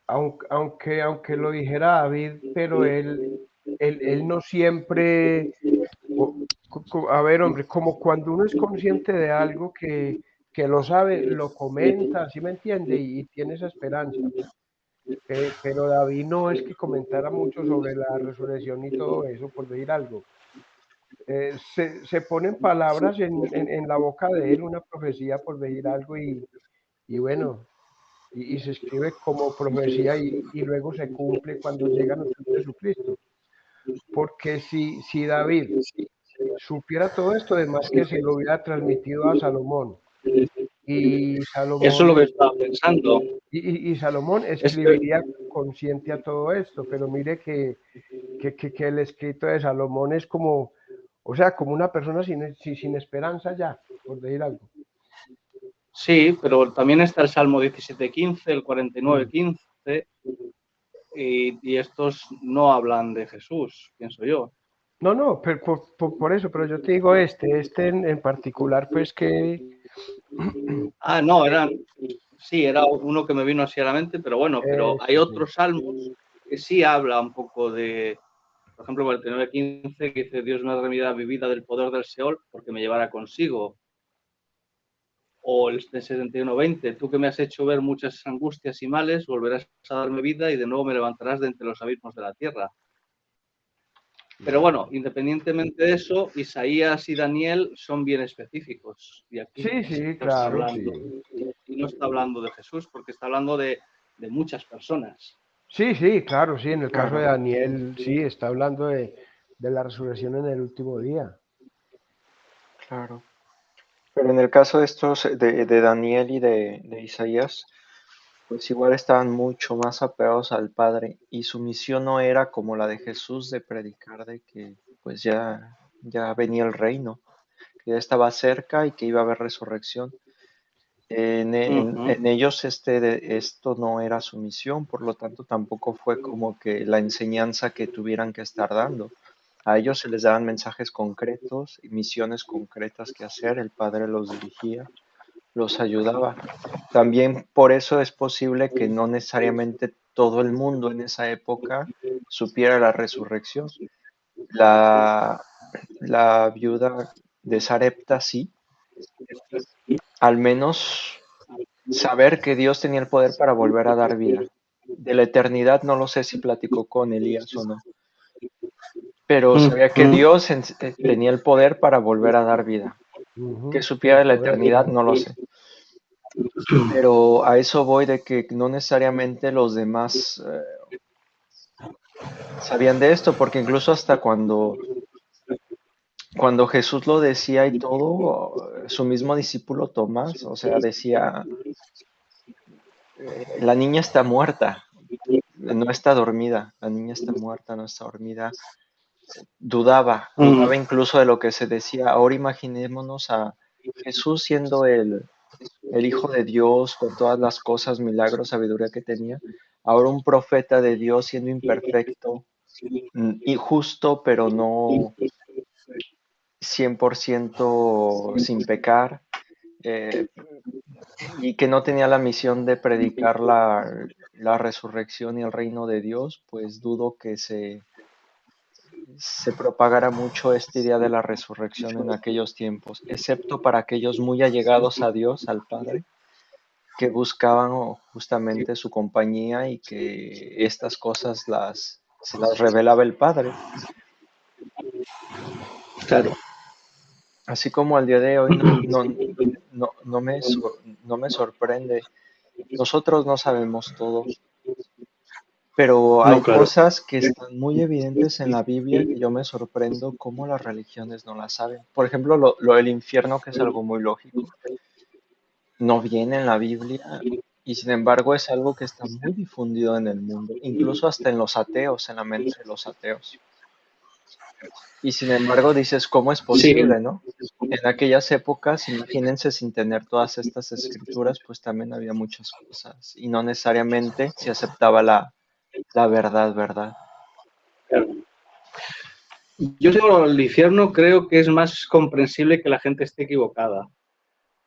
Aunque lo dijera David, pero él no siempre, a ver, hombre, como cuando uno es consciente de algo que lo sabe, lo comenta, ¿sí me entiende? Y tiene esa esperanza. pero David no es que comentara mucho sobre la resurrección y todo eso, por decir algo. Se ponen palabras en la boca de él, una profecía, por decir algo, y bueno, y se escribe como profecía y luego se cumple cuando llega nuestro Jesucristo. Porque si David supiera todo esto, además que se lo hubiera transmitido a Salomón, y Eso es lo Salomón, que estaba pensando. y Salomón Es que, escribiría consciente a todo esto, pero mire que el escrito de Salomón es como, o sea, como una persona sin esperanza ya, por decir algo. sí, pero también está el Salmo 17:15, el 49:15, y estos no hablan de Jesús, pienso yo. No, pero por eso, pero yo te digo este en particular, pues que... Ah, no, sí, era uno que me vino así a la mente, pero bueno, pero hay sí. otros salmos que sí habla un poco de, por ejemplo, 49:15, que dice: Dios me ha remediado vivida del poder del Seol porque me llevará consigo. O el 71:20, tú que me has hecho ver muchas angustias y males, volverás a darme vida y de nuevo me levantarás de entre los abismos de la tierra. Pero bueno, independientemente de eso, Isaías y Daniel son bien específicos. Y aquí Sí, no está claro, hablando, sí. y no está hablando de Jesús, porque está hablando de muchas personas. Sí, claro, sí, en el caso de Claro, Daniel, sí, está hablando de la resurrección en el último día. claro. Pero en el caso de estos, de Daniel y de Isaías, pues igual estaban mucho más apegados al Padre y su misión no era como la de Jesús de predicar de que pues ya venía el reino, que ya estaba cerca y que iba a haber resurrección. En ellos esto no era su misión, por lo tanto tampoco fue como que la enseñanza que tuvieran que estar dando. A ellos se les daban mensajes concretos y misiones concretas que hacer, el Padre los dirigía, los ayudaba. También por eso es posible que no necesariamente todo el mundo en esa época supiera la resurrección. La, la viuda de Sarepta sí, al menos saber que Dios tenía el poder para volver a dar vida. De la eternidad no lo sé si platicó con Elías o no, pero sabía que Dios tenía el poder para volver a dar vida. Que Sí, supiera de la correcto. eternidad no lo sé. Pero a eso voy de que no necesariamente los demás sabían de esto, porque incluso hasta cuando Jesús lo decía y todo, su mismo discípulo Tomás, o sea, decía, la niña está muerta, no está dormida, la niña está muerta, no está dormida. Dudaba incluso de lo que se decía. Ahora imaginémonos a Jesús siendo el Hijo de Dios, con todas las cosas, milagros, sabiduría que tenía. Ahora un profeta de Dios siendo imperfecto y justo, pero no 100% sin pecar, eh, y que no tenía la misión de predicar la resurrección y el reino de Dios, pues dudo que se propagara mucho esta idea de la resurrección en aquellos tiempos, excepto para aquellos muy allegados a Dios, al Padre, que buscaban justamente su compañía y que estas cosas se las revelaba el Padre. Claro. Así como al día de hoy no me sorprende. Nosotros no sabemos todo, pero No, hay claro. cosas que están muy evidentes en la Biblia que yo me sorprendo cómo las religiones no las saben. Por ejemplo, lo del infierno, que es algo muy lógico, no viene en la Biblia y sin embargo es algo que está muy difundido en el mundo, incluso hasta en los ateos, en la mente de los ateos. Y sin embargo dices, ¿cómo es Sí, posible, no? En aquellas épocas, imagínense sin tener todas estas escrituras, pues también había muchas cosas y no necesariamente se aceptaba la verdad, ¿verdad? claro. Yo digo, el infierno creo que es más comprensible que la gente esté equivocada,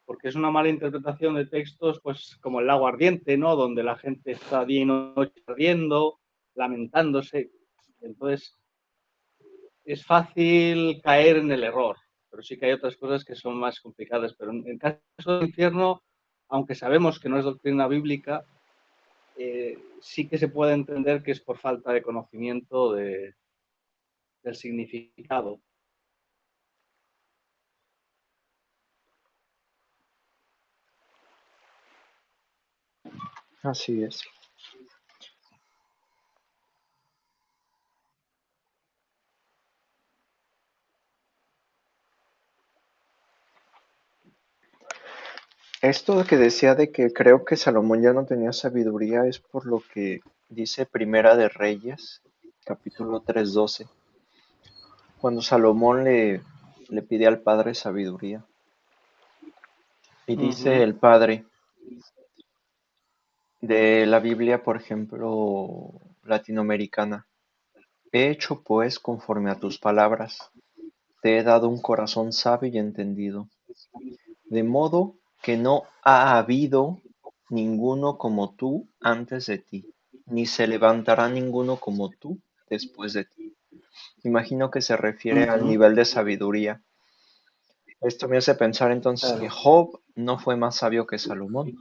porque es una mala interpretación de textos, pues como el lago ardiente, ¿no? Donde la gente está día y noche ardiendo, lamentándose. Entonces, es fácil caer en el error, pero sí que hay otras cosas que son más complicadas. Pero en caso del infierno, aunque sabemos que no es doctrina bíblica, sí que se puede entender que es por falta de conocimiento del significado. Así es. Esto que decía de que creo que Salomón ya no tenía sabiduría es por lo que dice Primera de Reyes, capítulo 3:12, cuando Salomón le pide al Padre sabiduría. Y dice el Padre de la Biblia, por ejemplo, latinoamericana: he hecho pues conforme a tus palabras, te he dado un corazón sabio y entendido, de modo que no ha habido ninguno como tú antes de ti, ni se levantará ninguno como tú después de ti. Imagino que se refiere al nivel de sabiduría. Esto me hace pensar entonces que Job no fue más sabio que Salomón.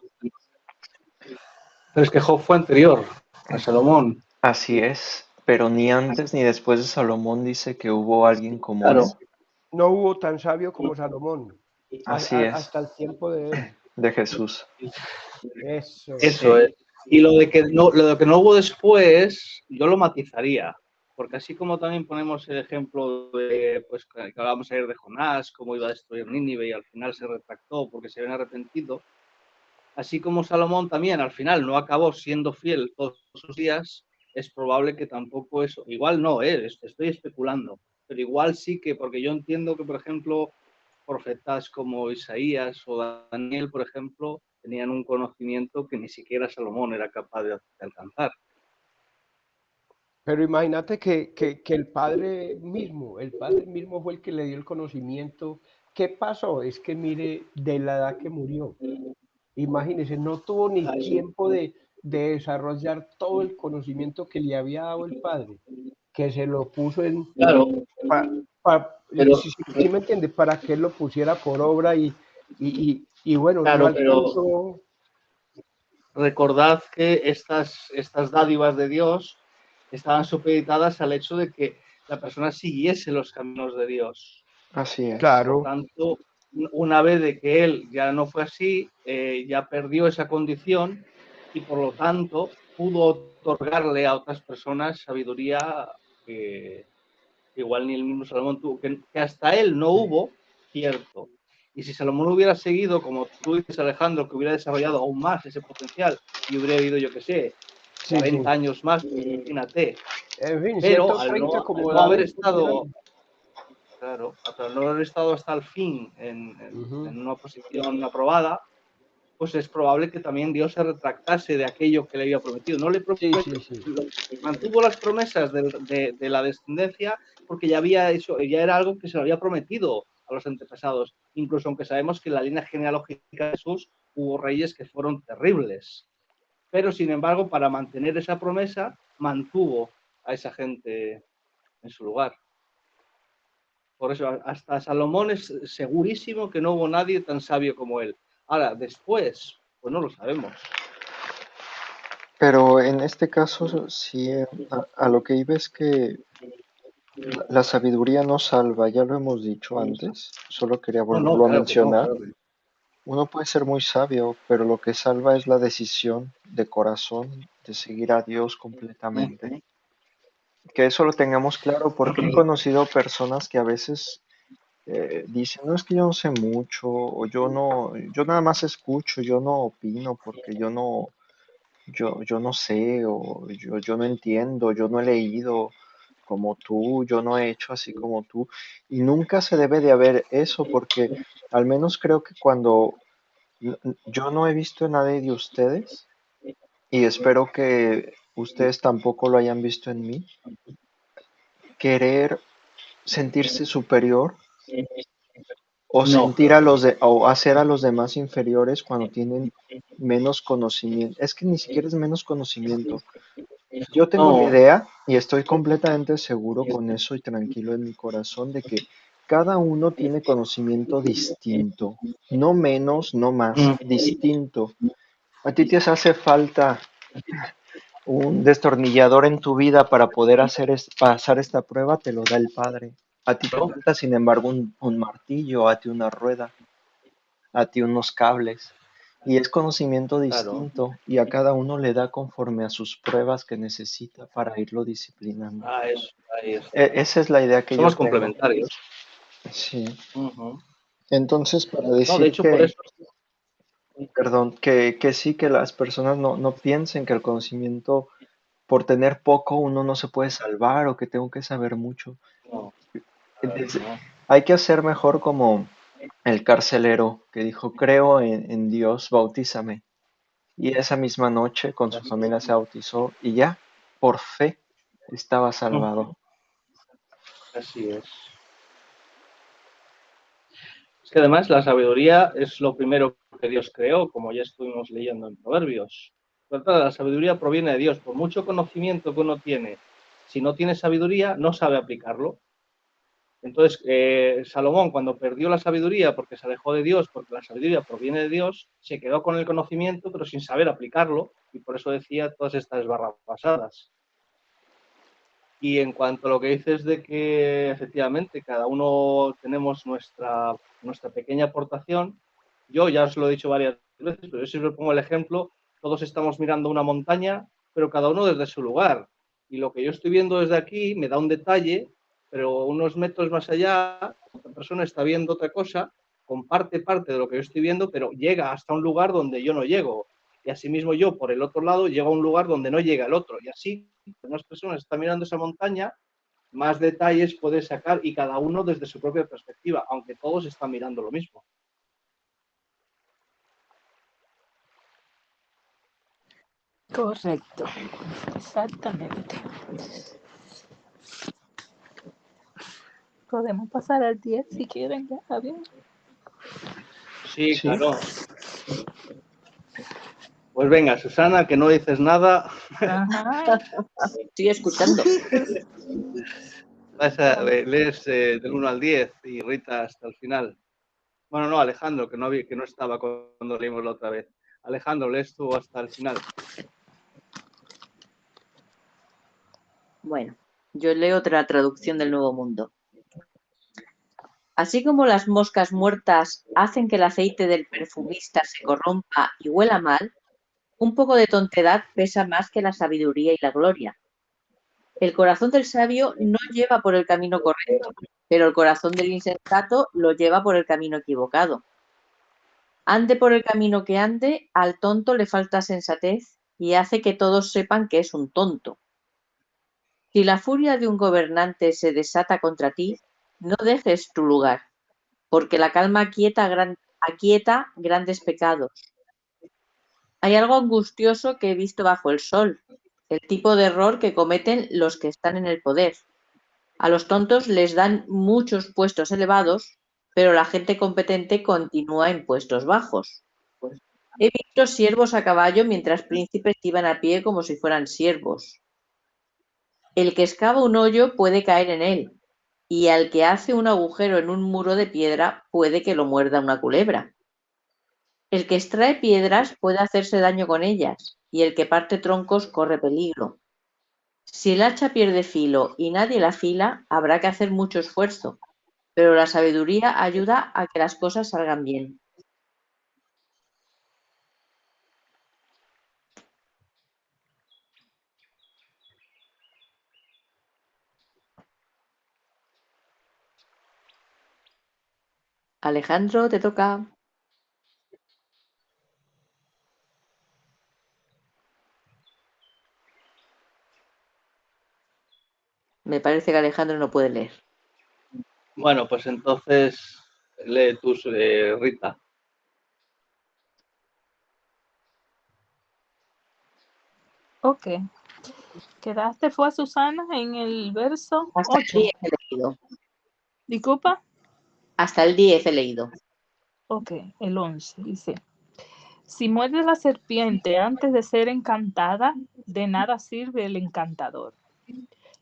Pero es que Job fue anterior a Salomón. Así es, pero ni antes ni después de Salomón dice que hubo alguien como él. Claro. No hubo tan sabio como Salomón, Así es, hasta el tiempo de él. de Jesús. Eso es. Y lo de que no hubo después, yo lo matizaría, porque así como también ponemos el ejemplo de, pues, que acabamos ayer de Jonás, cómo iba a destruir Nínive y al final se retractó porque se habían arrepentido, así como Salomón también al final no acabó siendo fiel todos sus días, es probable que tampoco eso, igual no, estoy especulando, pero igual sí que, porque yo entiendo que, por ejemplo, profetas como Isaías o Daniel, por ejemplo, tenían un conocimiento que ni siquiera Salomón era capaz de alcanzar. Pero imagínate que el padre mismo fue el que le dio el conocimiento. ¿Qué pasó? Es que mire, de la edad que murió, imagínese, no tuvo ni tiempo de desarrollar todo el conocimiento que le había dado el padre, que se lo puso en... Claro, pero, ¿Sí me entiende? Para que él lo pusiera por obra y bueno, no claro, pero alcanzó. recordad que estas dádivas de Dios estaban supeditadas al hecho de que la persona siguiese los caminos de Dios. Así es. Claro. Por tanto, una vez de que él ya no fue así, ya perdió esa condición y por lo tanto pudo otorgarle a otras personas sabiduría que igual ni el mismo Salomón tuvo, que hasta él no hubo, cierto. Y si Salomón hubiera seguido, como tú dices, Alejandro, que hubiera desarrollado aún más ese potencial y hubiera vivido, yo qué sé, 40 años más, imagínate. En fin, Pero 130 al como no haber David. estado, claro, al no haber estado hasta el fin en una posición aprobada, pues es probable que también Dios se retractase de aquello que le había prometido. No le prometió, mantuvo las promesas de la descendencia porque ya era algo que se lo había prometido a los antepasados. Incluso aunque sabemos que en la línea genealógica de Jesús hubo reyes que fueron terribles. Pero sin embargo, para mantener esa promesa, mantuvo a esa gente en su lugar. Por eso, hasta Salomón es segurísimo que no hubo nadie tan sabio como él. Ahora, después, pues no lo sabemos. Pero en este caso, sí, a lo que iba es que la sabiduría no salva, ya lo hemos dicho antes, solo quería volverlo a mencionar. Uno puede ser muy sabio, pero lo que salva es la decisión de corazón de seguir a Dios completamente. Que eso lo tengamos claro, porque he conocido personas que a veces dicen: no, es que yo no sé mucho, o yo nada más escucho, yo no opino porque yo no sé, o yo no entiendo, yo no he leído como tú, yo no he hecho así como tú. Y nunca se debe de haber eso, porque al menos creo que cuando yo no he visto en nadie de ustedes, y espero que ustedes tampoco lo hayan visto en mí, querer sentirse superior o sentir o hacer a los demás inferiores cuando tienen menos conocimiento. Es que ni siquiera es menos conocimiento. Yo tengo la idea y estoy completamente seguro con eso y tranquilo en mi corazón de que cada uno tiene conocimiento distinto, no menos, no más, distinto. A ti te hace falta Un destornillador en tu vida para poder pasar esta prueba te lo da el Padre. A ti te falta, sin embargo, un martillo, a ti una rueda, a ti unos cables. Y es conocimiento distinto y a cada uno le da conforme a sus pruebas que necesita para irlo disciplinando. Ahí está. Esa es la idea que Somos yo tengo. complementarios. Sí. Uh-huh. Entonces, para decir No, de hecho, por eso... Perdón, que sí, que las personas no piensen que el conocimiento, por tener poco, uno no se puede salvar o que tengo que saber mucho. No, Hay que hacer mejor como el carcelero que dijo, creo en Dios, bautízame. Y esa misma noche con su familia se bautizó y ya, por fe, estaba salvado. Así es. Es que además la sabiduría es lo primero que Dios creó, como ya estuvimos leyendo en Proverbios. La sabiduría proviene de Dios. Por mucho conocimiento que uno tiene, si no tiene sabiduría, no sabe aplicarlo. Entonces, Salomón, cuando perdió la sabiduría porque se alejó de Dios, porque la sabiduría proviene de Dios, se quedó con el conocimiento, pero sin saber aplicarlo, y por eso decía todas estas barrabasadas. Y en cuanto a lo que dices de que efectivamente cada uno tenemos nuestra pequeña aportación, yo ya os lo he dicho varias veces, pero yo siempre pongo el ejemplo, todos estamos mirando una montaña, pero cada uno desde su lugar. Y lo que yo estoy viendo desde aquí me da un detalle, pero unos metros más allá, otra persona está viendo otra cosa, comparte parte de lo que yo estoy viendo, pero llega hasta un lugar donde yo no llego. Y asimismo yo, por el otro lado, llego a un lugar donde no llega el otro. Y así, más personas están mirando esa montaña, más detalles puede sacar y cada uno desde su propia perspectiva, aunque todos están mirando lo mismo. Correcto, exactamente. Podemos pasar al 10 si quieren, ya está bien. Sí, claro. Pues venga, Susana, que no dices nada. Ajá. Estoy escuchando. Lees del 1 al 10 y Rita hasta el final. Bueno, no, Alejandro, que no estaba cuando leímos la otra vez. Alejandro, lees tú hasta el final. Bueno, yo leo otra traducción del Nuevo Mundo. Así como las moscas muertas hacen que el aceite del perfumista se corrompa y huela mal, un poco de tontedad pesa más que la sabiduría y la gloria. El corazón del sabio no lleva por el camino correcto, pero el corazón del insensato lo lleva por el camino equivocado. Ande por el camino que ande, al tonto le falta sensatez y hace que todos sepan que es un tonto. Si la furia de un gobernante se desata contra ti, no dejes tu lugar, porque la calma aquieta grandes pecados. Hay algo angustioso que he visto bajo el sol, el tipo de error que cometen los que están en el poder. A los tontos les dan muchos puestos elevados, pero la gente competente continúa en puestos bajos. He visto siervos a caballo mientras príncipes iban a pie como si fueran siervos. El que excava un hoyo puede caer en él, y al que hace un agujero en un muro de piedra puede que lo muerda una culebra. El que extrae piedras puede hacerse daño con ellas, y el que parte troncos corre peligro. Si el hacha pierde filo y nadie la afila, habrá que hacer mucho esfuerzo, pero la sabiduría ayuda a que las cosas salgan bien. Alejandro, te toca. Me parece que Alejandro no puede leer. Bueno, pues entonces lee tú, Rita. Ok. Quedaste fue Susana en el verso Hasta 8. el 10 he leído. ¿Disculpa? Hasta el 10 he leído. Ok, el 11 dice: si muerde la serpiente antes de ser encantada, de nada sirve el encantador.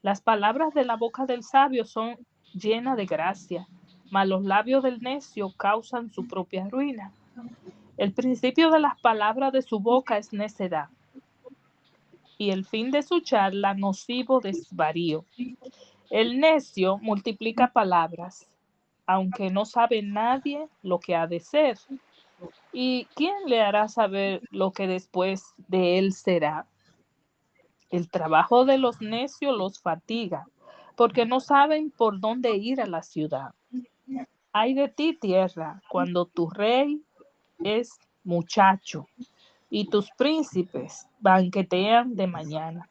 Las palabras de la boca del sabio son llenas de gracia, mas los labios del necio causan su propia ruina. El principio de las palabras de su boca es necedad, y el fin de su charla nocivo desvarío. El necio multiplica palabras, aunque no sabe nadie lo que ha de ser. ¿Y quién le hará saber lo que después de él será? El trabajo de los necios los fatiga, porque no saben por dónde ir a la ciudad. Ay de ti, tierra, cuando tu rey es muchacho y tus príncipes banquetean de mañana.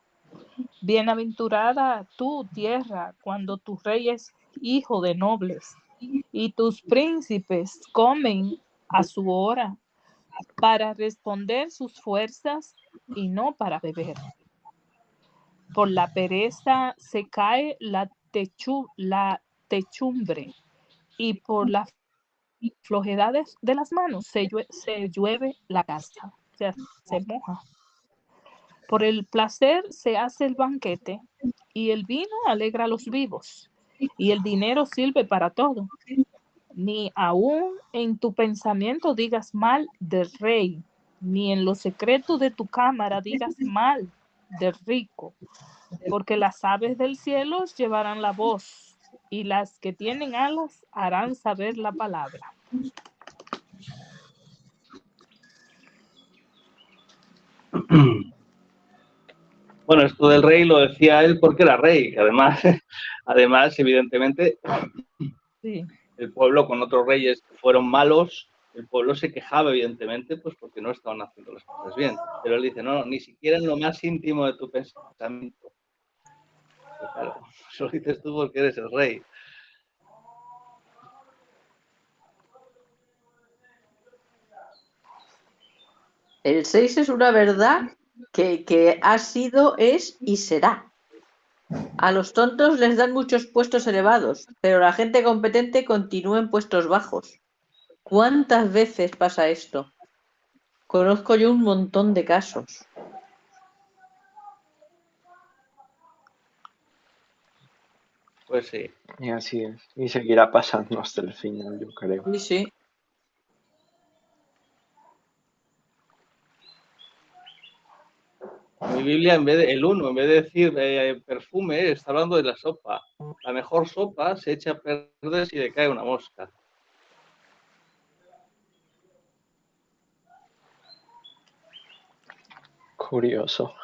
Bienaventurada tú, tierra, cuando tu rey es hijo de nobles y tus príncipes comen a su hora para responder sus fuerzas y no para beber. Por la pereza se cae la techumbre y por la flojedad de las manos se llueve la casa, o sea, se moja. Por el placer se hace el banquete y el vino alegra a los vivos y el dinero sirve para todo. Ni aun en tu pensamiento digas mal del rey, ni en lo secreto de tu cámara digas mal del rico, porque las aves del cielo llevarán la voz y las que tienen alas harán saber la palabra. Bueno, esto del rey lo decía él porque era rey, que además, evidentemente, Sí. el pueblo con otros reyes que fueron malos, el pueblo se quejaba, evidentemente, pues porque no estaban haciendo las cosas bien. Pero él dice, no, ni siquiera en lo más íntimo de tu pensamiento. Pues claro, eso lo dices tú porque eres el rey. El 6 es una verdad que ha sido, es y será. A los tontos les dan muchos puestos elevados, pero la gente competente continúa en puestos bajos. ¿Cuántas veces pasa esto? Conozco yo un montón de casos. Pues sí. Y así es. Y seguirá pasando hasta el final, yo creo. Sí, sí. Mi Biblia, en vez de decir perfume, está hablando de la sopa. La mejor sopa se echa a perder si le cae una mosca. Curioso.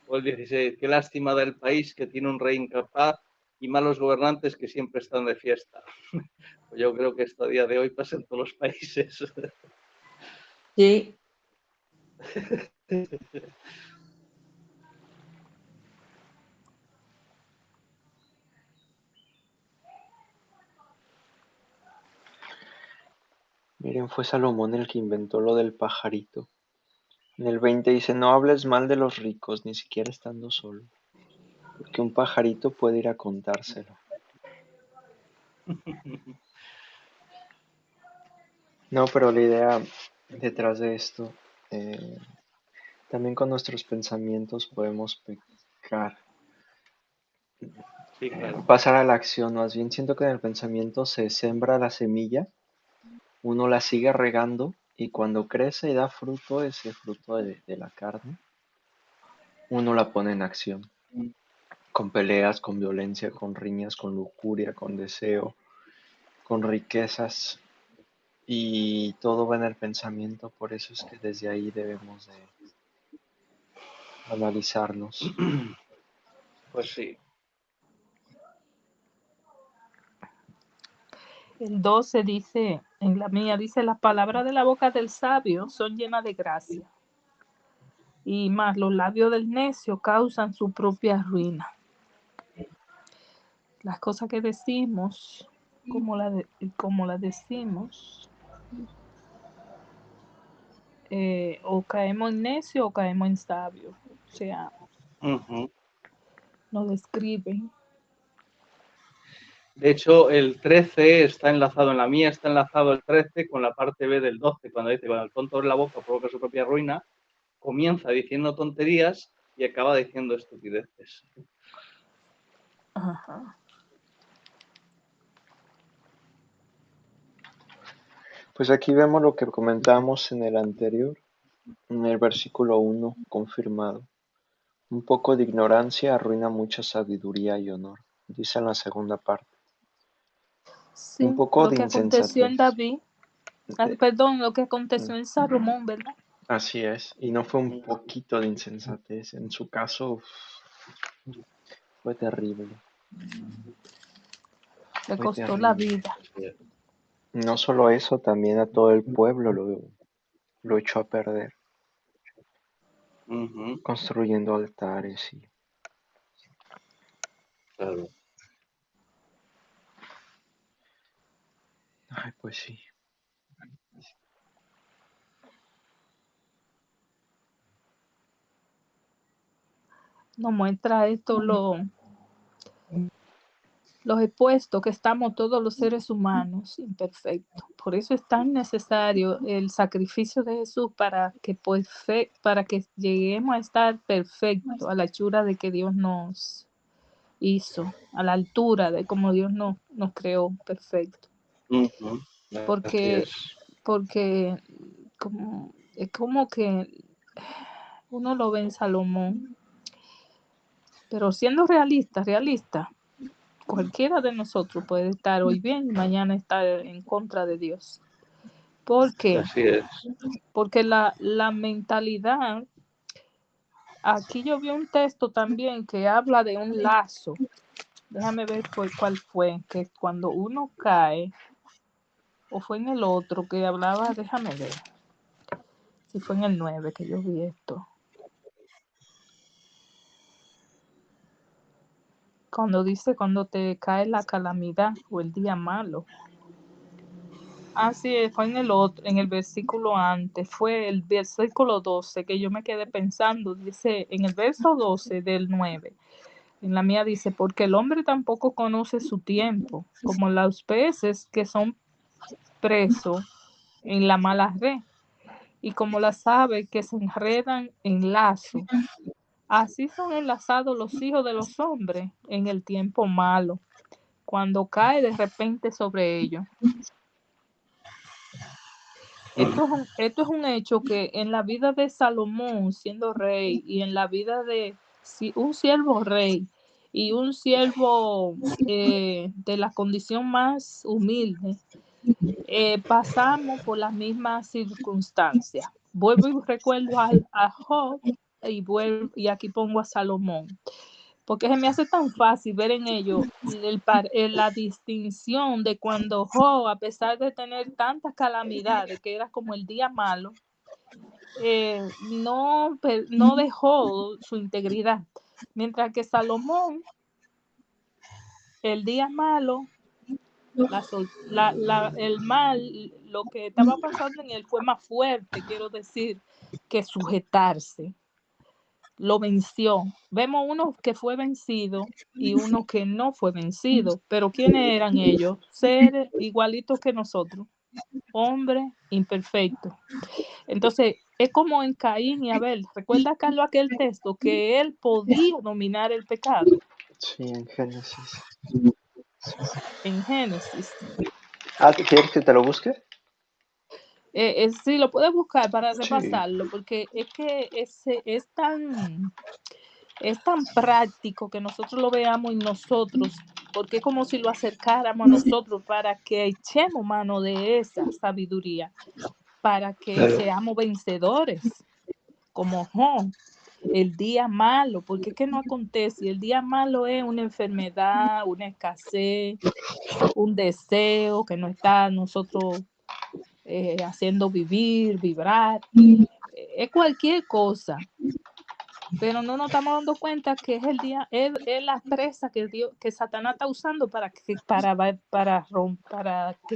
O el 16, qué lástima del país que tiene un rey incapaz y malos gobernantes que siempre están de fiesta. Pues yo creo que esto a día de hoy pasa en todos los países. Sí. Miren, fue Salomón el que inventó lo del pajarito. En el 20 dice, no hables mal de los ricos, ni siquiera estando solo, porque un pajarito puede ir a contárselo. No, pero la idea detrás de esto, también con nuestros pensamientos podemos pecar, Sí, claro. pasar a la acción. Más bien siento que en el pensamiento se sembra la semilla, uno la sigue regando y cuando crece y da fruto, ese fruto de la carne, uno la pone en acción, con peleas, con violencia, con riñas, con lujuria, con deseo, con riquezas. Y todo va en el pensamiento, por eso es que desde ahí debemos de analizarnos. Pues sí. El 12 dice, en la mía, dice, las palabras de la boca del sabio son llenas de gracia, y más los labios del necio causan su propia ruina. Las cosas que decimos, como las decimos, o caemos en necio o caemos en sabio. O sea, nos describen. De hecho, el 13 está enlazado en la mía, está enlazado el 13 con la parte B del 12, cuando dice, cuando el tonto abre la boca provoca su propia ruina, comienza diciendo tonterías y acaba diciendo estupideces. Ajá. Pues aquí vemos lo que comentábamos en el anterior, en el versículo 1, confirmado. Un poco de ignorancia arruina mucha sabiduría y honor, dice en la segunda parte. Sí, Un poco lo de que aconteció en insensatez. David, perdón, lo que aconteció en Salomón, ¿verdad? Así es, y no fue un poquito de insensatez, en su caso fue terrible. Le Fue costó la terrible. vida. No solo eso, también a todo el pueblo lo echó a perder, construyendo altares y Claro. ay, pues sí. Nos muestra esto los expuestos que estamos todos los seres humanos imperfectos. Por eso es tan necesario el sacrificio de Jesús para que lleguemos a estar perfectos, a la hechura de que Dios nos hizo, a la altura de como Dios nos creó perfecto. Porque es como que uno lo ve en Salomón, pero siendo realista, cualquiera de nosotros puede estar hoy bien y mañana estar en contra de Dios. ¿Por qué? Así es. Porque la mentalidad, aquí yo vi un texto también que habla de un lazo. Déjame ver cuál fue, que cuando uno cae, o fue en el otro que hablaba, déjame ver, si fue en el 9 que yo vi esto. Cuando dice cuando te cae la calamidad o el día malo. Sí, fue en el versículo antes, fue el versículo 12 que yo me quedé pensando, dice en el verso 12 del 9, en la mía dice, porque el hombre tampoco conoce su tiempo, como los peces que son presos en la mala red, y como las aves que se enredan en lazo, así son enlazados los hijos de los hombres en el tiempo malo, cuando cae de repente sobre ellos. Esto es un hecho que en la vida de Salomón siendo rey y en la vida de un siervo rey y un siervo de la condición más humilde, pasamos por las mismas circunstancias. Vuelvo y recuerdo a Job y aquí pongo a Salomón. Porque se me hace tan fácil ver en ello la distinción de cuando Job, a pesar de tener tantas calamidades, que era como el día malo, no dejó su integridad. Mientras que Salomón, el día malo, el mal, lo que estaba pasando en él fue más fuerte, quiero decir, que sujetarse. Lo venció. Vemos uno que fue vencido y uno que no fue vencido. Pero ¿quiénes eran ellos? Seres igualitos que nosotros. Hombres imperfectos. Entonces, es como en Caín y Abel. ¿Recuerda, Carlos, aquel texto que él podía dominar el pecado? Sí, en Génesis. En Génesis. ¿Quieres que te lo busque? Sí, lo puedes buscar para Sí. repasarlo, porque es que es tan práctico que nosotros lo veamos en nosotros, porque es como si lo acercáramos a nosotros para que echemos mano de esa sabiduría, para que seamos vencedores, como Job. El día malo, porque es que no acontece, el día malo es una enfermedad, una escasez, un deseo que no está nosotros haciendo vibrar, es cualquier cosa. Pero no nos estamos dando cuenta que es el día, es la presa que Satanás está usando para que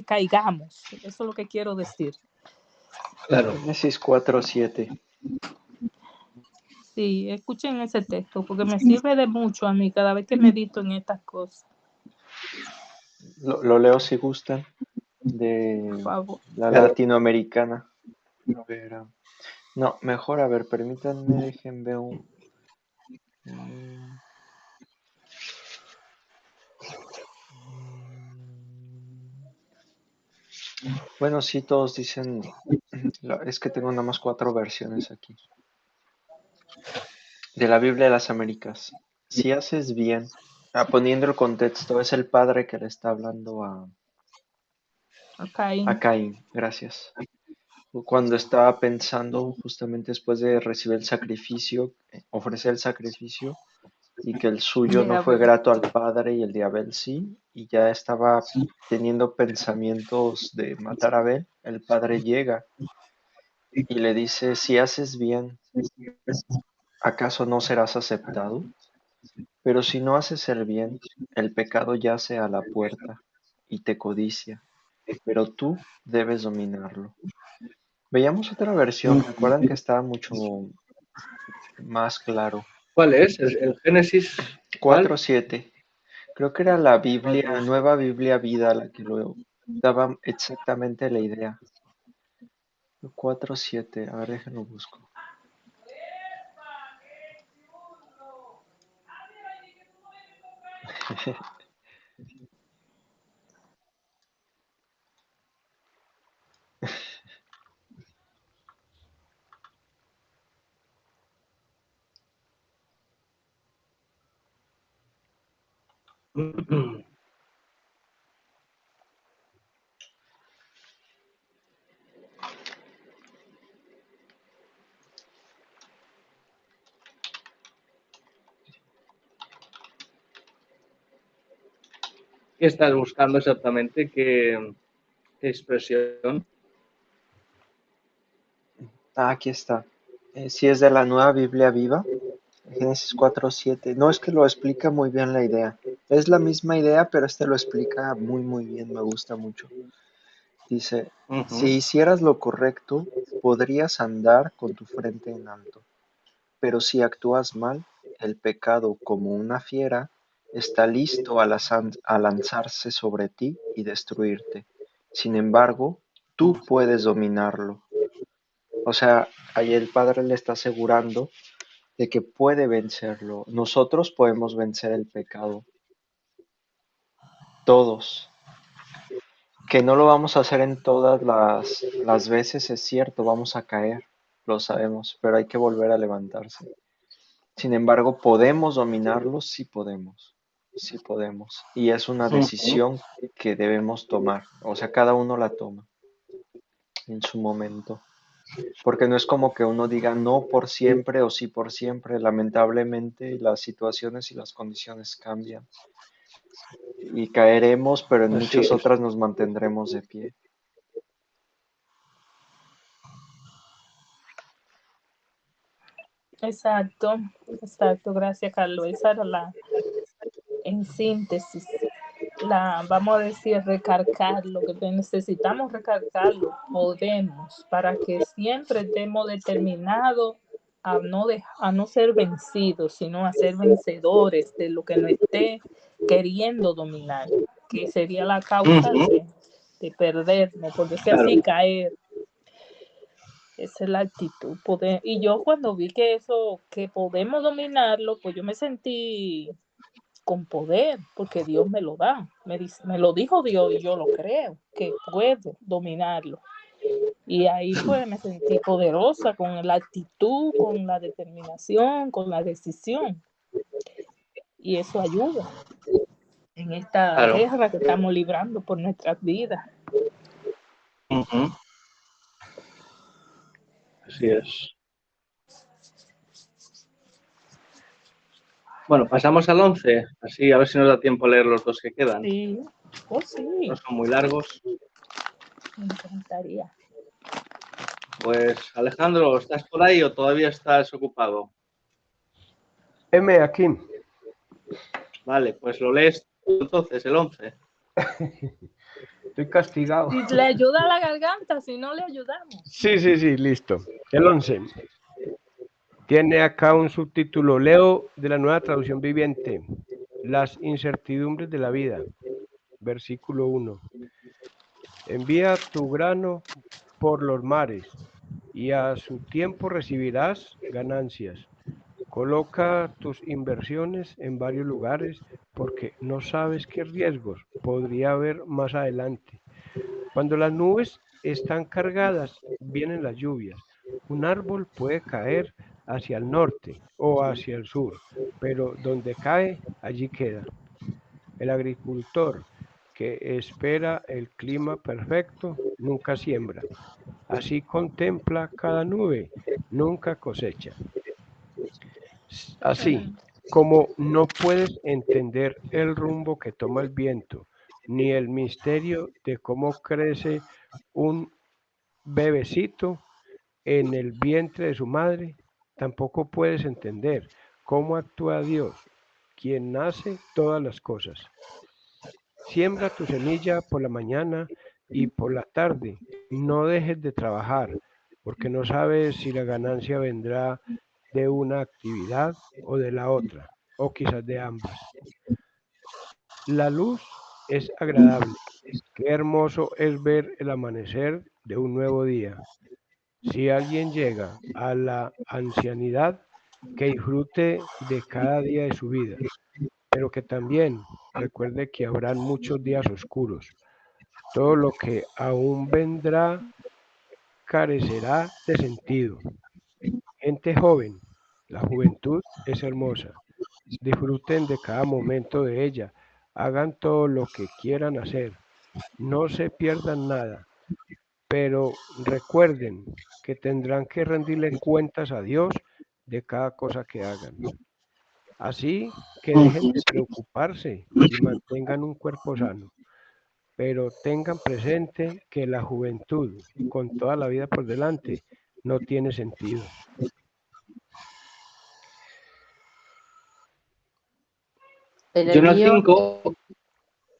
caigamos. Eso es lo que quiero decir. Claro. Génesis 4:7. Sí, escuchen ese texto porque me sirve de mucho a mí cada vez que medito en estas cosas. Lo leo si gustan, Por de favor. la latinoamericana. A ver, no, mejor, a ver, permítanme, dejen ver un... Bueno, sí, todos dicen... Es que tengo nada más 4 versiones aquí. De la Biblia de las Américas. Si haces bien, poniendo el contexto, es el padre que le está hablando a Ok. Caín, gracias. Cuando estaba pensando, justamente después de recibir el sacrificio, ofrecer el sacrificio, y que el suyo no Llega fue Abel. grato al padre y el de Abel sí, y ya estaba teniendo pensamientos de matar a Abel, el padre llega y le dice, si haces bien, ¿acaso no serás aceptado? Pero si no haces el bien, el pecado yace a la puerta y te codicia, pero tú debes dominarlo. Veíamos otra versión, recuerdan que estaba mucho más claro. ¿Cuál es? ¿El Génesis? ¿Cuál? 4:7. Creo que era la Biblia, 4:7. Nueva Biblia Vida, la que lo daba exactamente la idea. 4:7. A ver, déjenlo busco. ¿Qué estás buscando exactamente? ¿Qué expresión? Aquí está. Si es de la Nueva Biblia Viva, Génesis 4:7. No es que lo explica muy bien la idea. Es la misma idea, pero este lo explica muy, muy bien. Me gusta mucho. Dice, si hicieras lo correcto, podrías andar con tu frente en alto. Pero si actúas mal, el pecado, como una fiera, está listo a lanzarse sobre ti y destruirte. Sin embargo, tú puedes dominarlo. O sea, ahí el Padre le está asegurando de que puede vencerlo. Nosotros podemos vencer el pecado. Todos. Que no lo vamos a hacer en todas las veces, es cierto, vamos a caer, lo sabemos, pero hay que volver a levantarse. Sin embargo, ¿podemos dominarlo? Sí podemos, sí podemos. Y es una decisión que debemos tomar, o sea, cada uno la toma en su momento. Porque no es como que uno diga no por siempre o sí por siempre. Lamentablemente las situaciones y las condiciones cambian. Y caeremos, pero en Así muchas es. otras nos mantendremos de pie. Exacto, exacto. Gracias, Carlos. Esa era en síntesis, vamos a decir, recargar lo que necesitamos recargarlo, podemos, para que siempre estemos determinados a no ser vencidos, sino a ser vencedores de lo que nos esté queriendo dominar, que sería la causa de perdernos, por decir Claro. así, caer. Esa es la actitud. Y yo cuando vi que podemos dominarlo, pues yo me sentí con poder, porque Dios me lo da. Me lo dijo Dios y yo lo creo, que puedo dominarlo. Y ahí pues me sentí poderosa con la actitud, con la determinación, con la decisión. Y eso ayuda en esta Claro. guerra que estamos librando por nuestras vidas. Así es. Bueno, pasamos al 11, así a ver si nos da tiempo a leer los dos que quedan. Sí, oh sí, No son muy largos. me encantaría. Pues Alejandro, ¿estás por ahí o todavía estás ocupado? Aquí. Vale, pues lo lees tú entonces, el 11. Estoy castigado. Si le ayuda a la garganta, si no le ayudamos. Sí, listo. El 11. Tiene acá un subtítulo, leo de la Nueva Traducción Viviente, las incertidumbres de la vida. versículo 1. Envía tu grano por los mares, y a su tiempo recibirás ganancias. Coloca tus inversiones en varios lugares porque no sabes qué riesgos podría haber más adelante. Cuando las nubes están cargadas, vienen las lluvias. Un árbol puede caer hacia el norte o hacia el sur, pero donde cae, allí queda. El agricultor que espera el clima perfecto nunca siembra. Así contempla cada nube, nunca cosecha. Así como no puedes entender el rumbo que toma el viento, ni el misterio de cómo crece un bebecito en el vientre de su madre, tampoco puedes entender cómo actúa Dios, quien hace todas las cosas. Siembra tu semilla por la mañana y por la tarde. No dejes de trabajar, porque no sabes si la ganancia vendrá de una actividad o de la otra, o quizás de ambas. La luz es agradable. Qué hermoso es ver el amanecer de un nuevo día. Si alguien llega a la ancianidad, que disfrute de cada día de su vida, pero que también recuerde que habrán muchos días oscuros. Todo lo que aún vendrá carecerá de sentido. Gente joven, la juventud es hermosa. Disfruten de cada momento de ella. Hagan todo lo que quieran hacer. No se pierdan nada, pero recuerden que tendrán que rendirle cuentas a Dios de cada cosa que hagan. Así que dejen de preocuparse y mantengan un cuerpo sano. Pero tengan presente que la juventud, con toda la vida por delante, no tiene sentido. En Yo el en el mío, 5,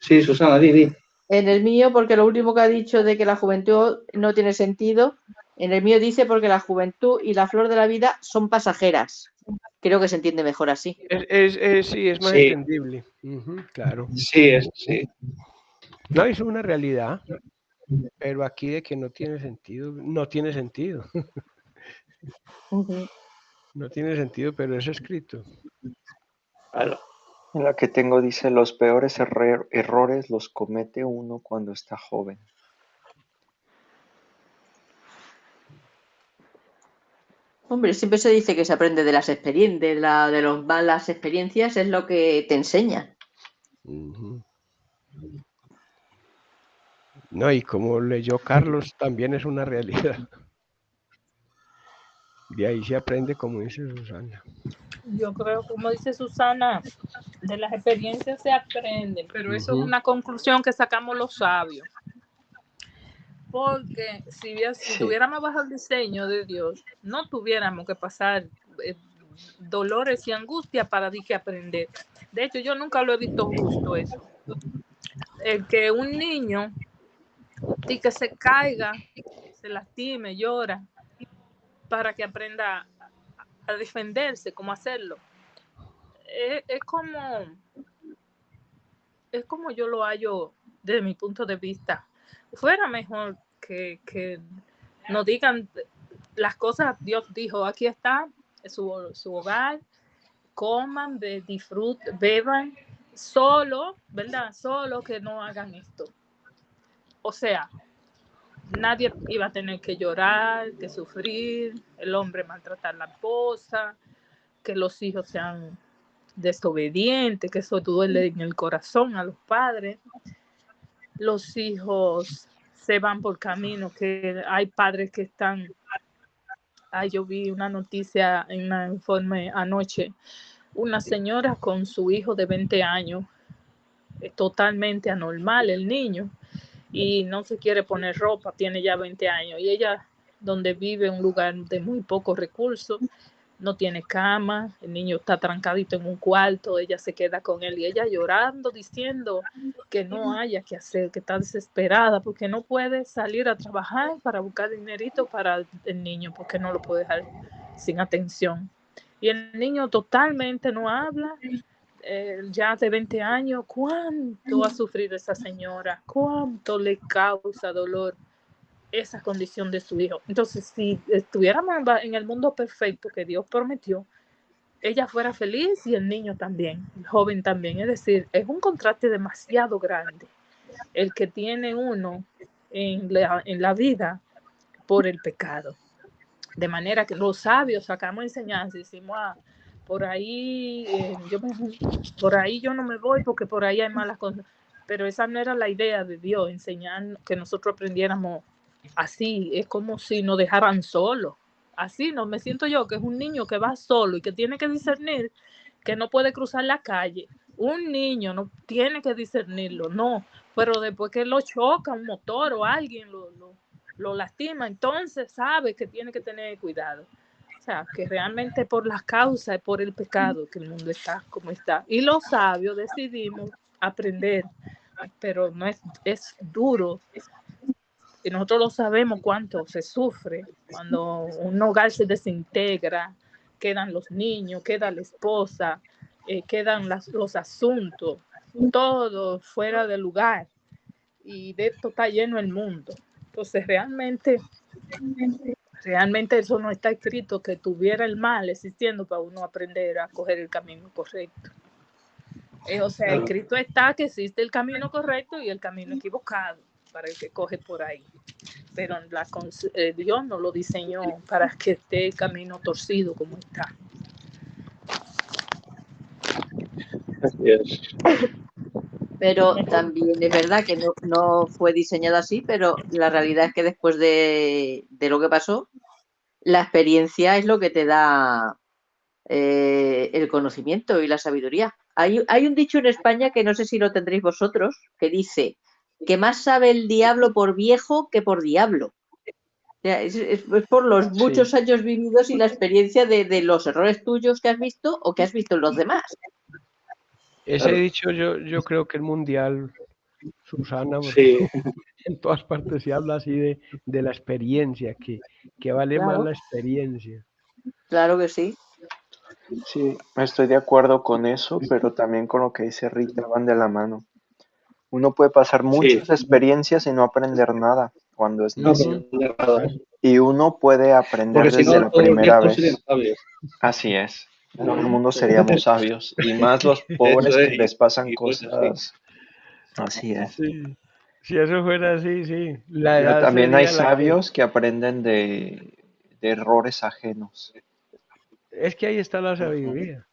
sí, Susana, di. en el mío, porque lo último que ha dicho de que la juventud no tiene sentido, en el mío dice porque la juventud y la flor de la vida son pasajeras. Creo que se entiende mejor así. Sí, es más Sí, entendible. Claro. sí. No, es una realidad, pero aquí de que no tiene sentido, no tiene sentido. Ujú. No tiene sentido, pero es escrito. Claro. En la que tengo dice, los peores errores los comete uno cuando está joven. Hombre, siempre se dice que se aprende de las experiencias, de las malas experiencias es lo que te enseña. Ujú. No, y como leyó Carlos, también es una realidad. De ahí se aprende, como dice Susana. Yo creo, como dice Susana, de las experiencias se aprende, pero eso es una conclusión que sacamos los sabios. Porque si Sí. tuviéramos bajo el diseño de Dios, no tuviéramos que pasar dolores y angustia para que aprender. De hecho, yo nunca lo he visto justo eso. El que un niño y que se caiga, se lastime, llora, para que aprenda a defenderse, cómo hacerlo. Es como yo lo hallo desde mi punto de vista. Fuera mejor que nos digan las cosas. Dios dijo, aquí está su hogar, coman, disfruten, beban, solo, ¿verdad? Solo que no hagan esto. O sea, nadie iba a tener que llorar, que sufrir, el hombre maltratar a la esposa, que los hijos sean desobedientes, que eso duele en el corazón a los padres. Los hijos se van por camino, que hay padres que están... yo vi una noticia en un informe anoche, una señora con su hijo de 20 años, totalmente anormal el niño, y no se quiere poner ropa, tiene ya 20 años, y ella, donde vive, un lugar de muy pocos recursos, no tiene cama, el niño está trancadito en un cuarto, ella se queda con él y ella llorando, diciendo que no haya que hacer, que está desesperada porque no puede salir a trabajar para buscar dinerito para el niño, porque no lo puede dejar sin atención. Y el niño totalmente no habla, ya de 20 años, cuánto ha sufrido esa señora, cuánto le causa dolor esa condición de su hijo. Entonces, si estuviéramos en el mundo perfecto que Dios prometió, ella fuera feliz y el niño también, el joven también. Es decir, es un contraste demasiado grande el que tiene uno en la vida por el pecado. De manera que los sabios sacamos enseñanza y decimos, por ahí yo no me voy porque por ahí hay malas cosas. Pero esa no era la idea de Dios, enseñar que nosotros aprendiéramos así. Es como si nos dejaran solos. Así no me siento yo, que es un niño que va solo y que tiene que discernir que no puede cruzar la calle. Un niño no tiene que discernirlo, no. Pero después que lo choca un motor o alguien lo lastima, entonces sabe que tiene que tener cuidado. O sea, que realmente por las causas, por el pecado que el mundo está como está. Y los sabios decidimos aprender, pero no es duro. Y nosotros lo sabemos cuánto se sufre cuando un hogar se desintegra, quedan los niños, queda la esposa, quedan los asuntos, todo fuera de lugar. Y de esto está lleno el mundo. Entonces, realmente eso no está escrito, que tuviera el mal existiendo para uno aprender a coger el camino correcto. O sea, escrito está que existe el camino correcto y el camino equivocado para el que coge por ahí. Pero Dios no lo diseñó para que esté el camino torcido como está. Así es. Pero también es verdad que no fue diseñado así, pero la realidad es que después de lo que pasó, la experiencia es lo que te da el conocimiento y la sabiduría. Hay un dicho en España que no sé si lo tendréis vosotros, que dice que más sabe el diablo por viejo que por diablo. O sea, es por los muchos años vividos y la experiencia de los errores tuyos que has visto o que has visto en los demás. Ese dicho yo creo que el mundial, Susana, Sí. en todas partes se habla así de la experiencia, que vale más Claro. la experiencia. Claro que sí. Sí, estoy de acuerdo con eso, pero también con lo que dice Rita van de la mano. Uno puede pasar muchas experiencias y no aprender nada cuando es No necio. aprender nada. Y uno puede aprender Porque si desde no, la todos los primera nietos vez. serían sabios. Así es. Todo el mundo seríamos sabios. Y más los pobres que les pasan pues cosas. Así es. Sí, si eso fuera así, sí. La Pero edad también hay sería la que... sabios que aprenden de errores ajenos. Es que ahí está la sabiduría.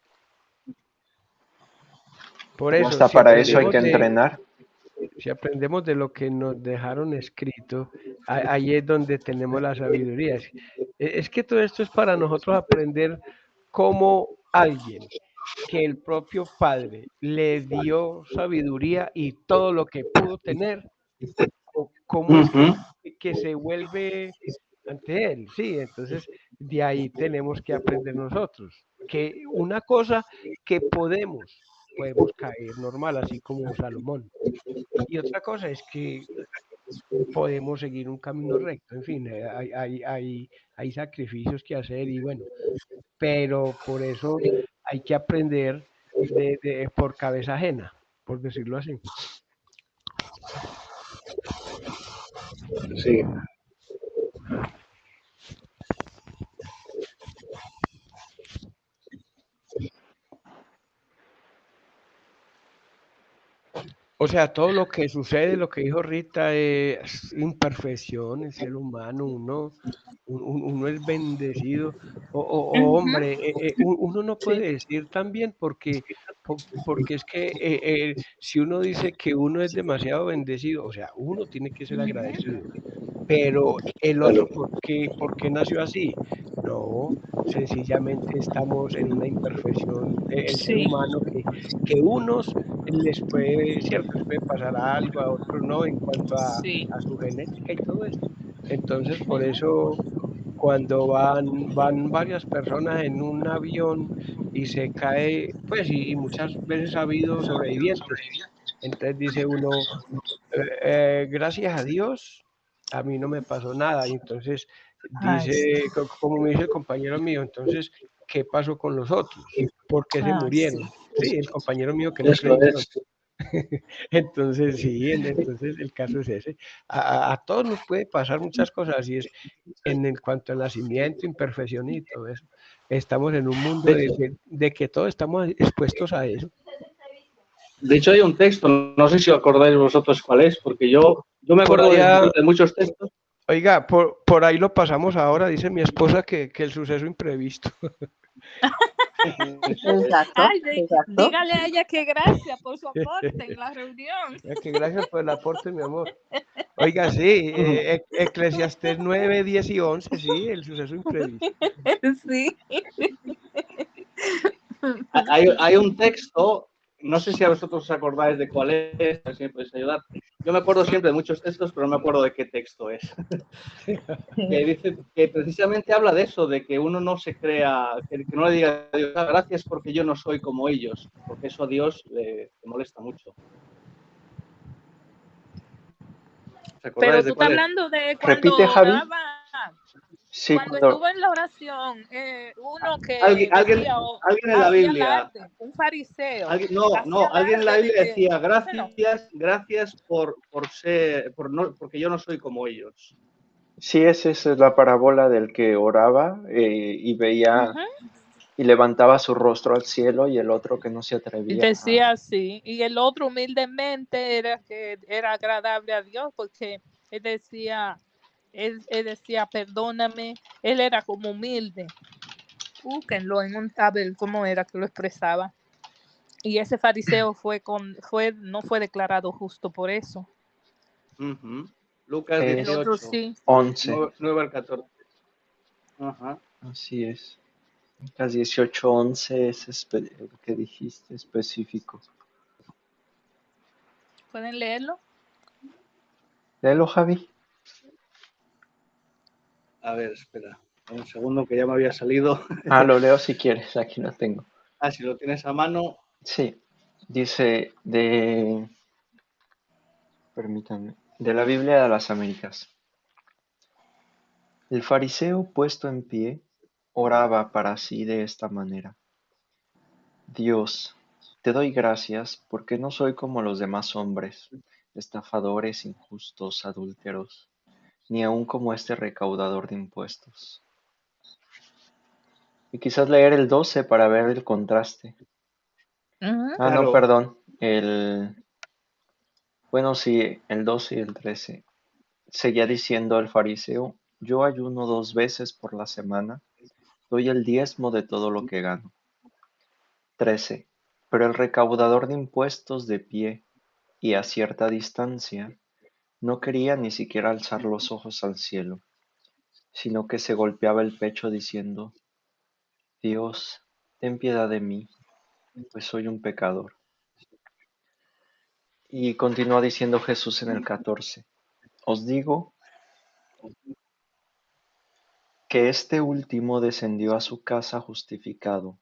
Por Pero eso, hasta para eso hay que entrenar. si aprendemos de lo que nos dejaron escrito, ahí es donde tenemos la sabiduría. Es que todo esto es para nosotros aprender cómo alguien que el propio Padre le dio sabiduría y todo lo que pudo tener, cómo es que se vuelve ante él. Sí, entonces de ahí tenemos que aprender nosotros. Que una cosa que podemos caer normal, así como Salomón. Y otra cosa es que podemos seguir un camino recto. En fin, hay sacrificios que hacer y bueno, pero por eso hay que aprender por cabeza ajena, por decirlo así. Sí. O sea, todo lo que sucede, lo que dijo Rita, es imperfección, el ser humano, uno es bendecido. Hombre, uno no puede decir también porque es que si uno dice que uno es demasiado bendecido, o sea, uno tiene que ser agradecido. Pero el otro, ¿por qué nació así? No, sencillamente estamos en una imperfección, el ser Sí, humano, que unos cierto, les puede pasar algo, a otros no, en cuanto sí. a su genética y todo esto. Entonces, por eso, cuando van varias personas en un avión y se cae, pues, y muchas veces ha habido sobrevivientes. Entonces dice uno, gracias a Dios, a mí no me pasó nada. Y entonces Ay, sí. dice, como me dice el compañero mío, entonces, ¿qué pasó con los otros? ¿Por qué se Ay, sí. murieron? Sí, el compañero mío que no Eso creyó. es. Entonces, sí, entonces el caso es ese. A todos nos puede pasar muchas cosas y es en cuanto al nacimiento, imperfección y todo eso. Estamos en un mundo De hecho, de que todos estamos expuestos a eso. de hecho, hay un texto, no sé si os acordáis vosotros cuál es, porque yo me Por acuerdo allá, de muchos textos. oiga, por ahí lo pasamos ahora, dice mi esposa que el suceso imprevisto. Eso es. Exacto, Ay, exacto. dígale a ella que gracias por su aporte en la reunión. Que gracias por el aporte, mi amor. Oiga, sí, Eclesiastés 9, 10 y 11, sí, el suceso imprevisto. Sí. Hay un texto, no sé si a vosotros os acordáis de cuál es, a ver si me podéis ayudar. Yo me acuerdo siempre de muchos textos, pero no me acuerdo de qué texto es. Que dice que precisamente habla de eso, de que uno no se crea, que no le diga a Dios, "Ah, gracias porque yo no soy como ellos", porque eso a Dios le molesta mucho. ¿Os Pero acordáis tú de estás cuál es? hablando de Repite, cuando Javi. oraba, Sí, cuando estuvo en la oración, uno que decía, Alguien en la hacía Biblia, alarde, un fariseo, no, hacía alguien en la alarde de Biblia que, decía, ese no. gracias porque yo no soy como ellos. sí, esa es la parábola del que oraba y veía Ujú. y levantaba su rostro al cielo y el otro que no se Y atrevía decía así, y el otro humildemente era que era agradable a Dios porque él decía, perdóname, él era como humilde. Búsquenlo en un tabel cómo era que lo expresaba. Y ese fariseo no fue declarado justo por eso. Ujú. Lucas El es otro 18, sí. 11. 9 al 14. Ajá. Así es. Lucas 18:11 es el que dijiste específico. ¿Pueden leerlo? Léelo, Javi. A ver, espera. Un segundo que ya me había salido. Ah, lo leo si quieres, aquí lo tengo. Ah, si lo tienes a mano. Sí, dice permítanme, de la Biblia de las Américas. El fariseo puesto en pie oraba para sí de esta manera. Dios, te doy gracias porque no soy como los demás hombres, estafadores, injustos, adúlteros, ni aun como este recaudador de impuestos. Y quizás leer el 12 para ver el contraste. Ujú. Ah, no, Claro. perdón. Bueno, sí, el 12 y el 13. Seguía diciendo el fariseo, yo ayuno 2 veces por la semana, doy el diezmo de todo lo que gano. 13. Pero el recaudador de impuestos de pie y a cierta distancia no quería ni siquiera alzar los ojos al cielo, sino que se golpeaba el pecho diciendo, Dios, ten piedad de mí, pues soy un pecador. Y continúa diciendo Jesús en el 14, os digo que este último descendió a su casa justificado,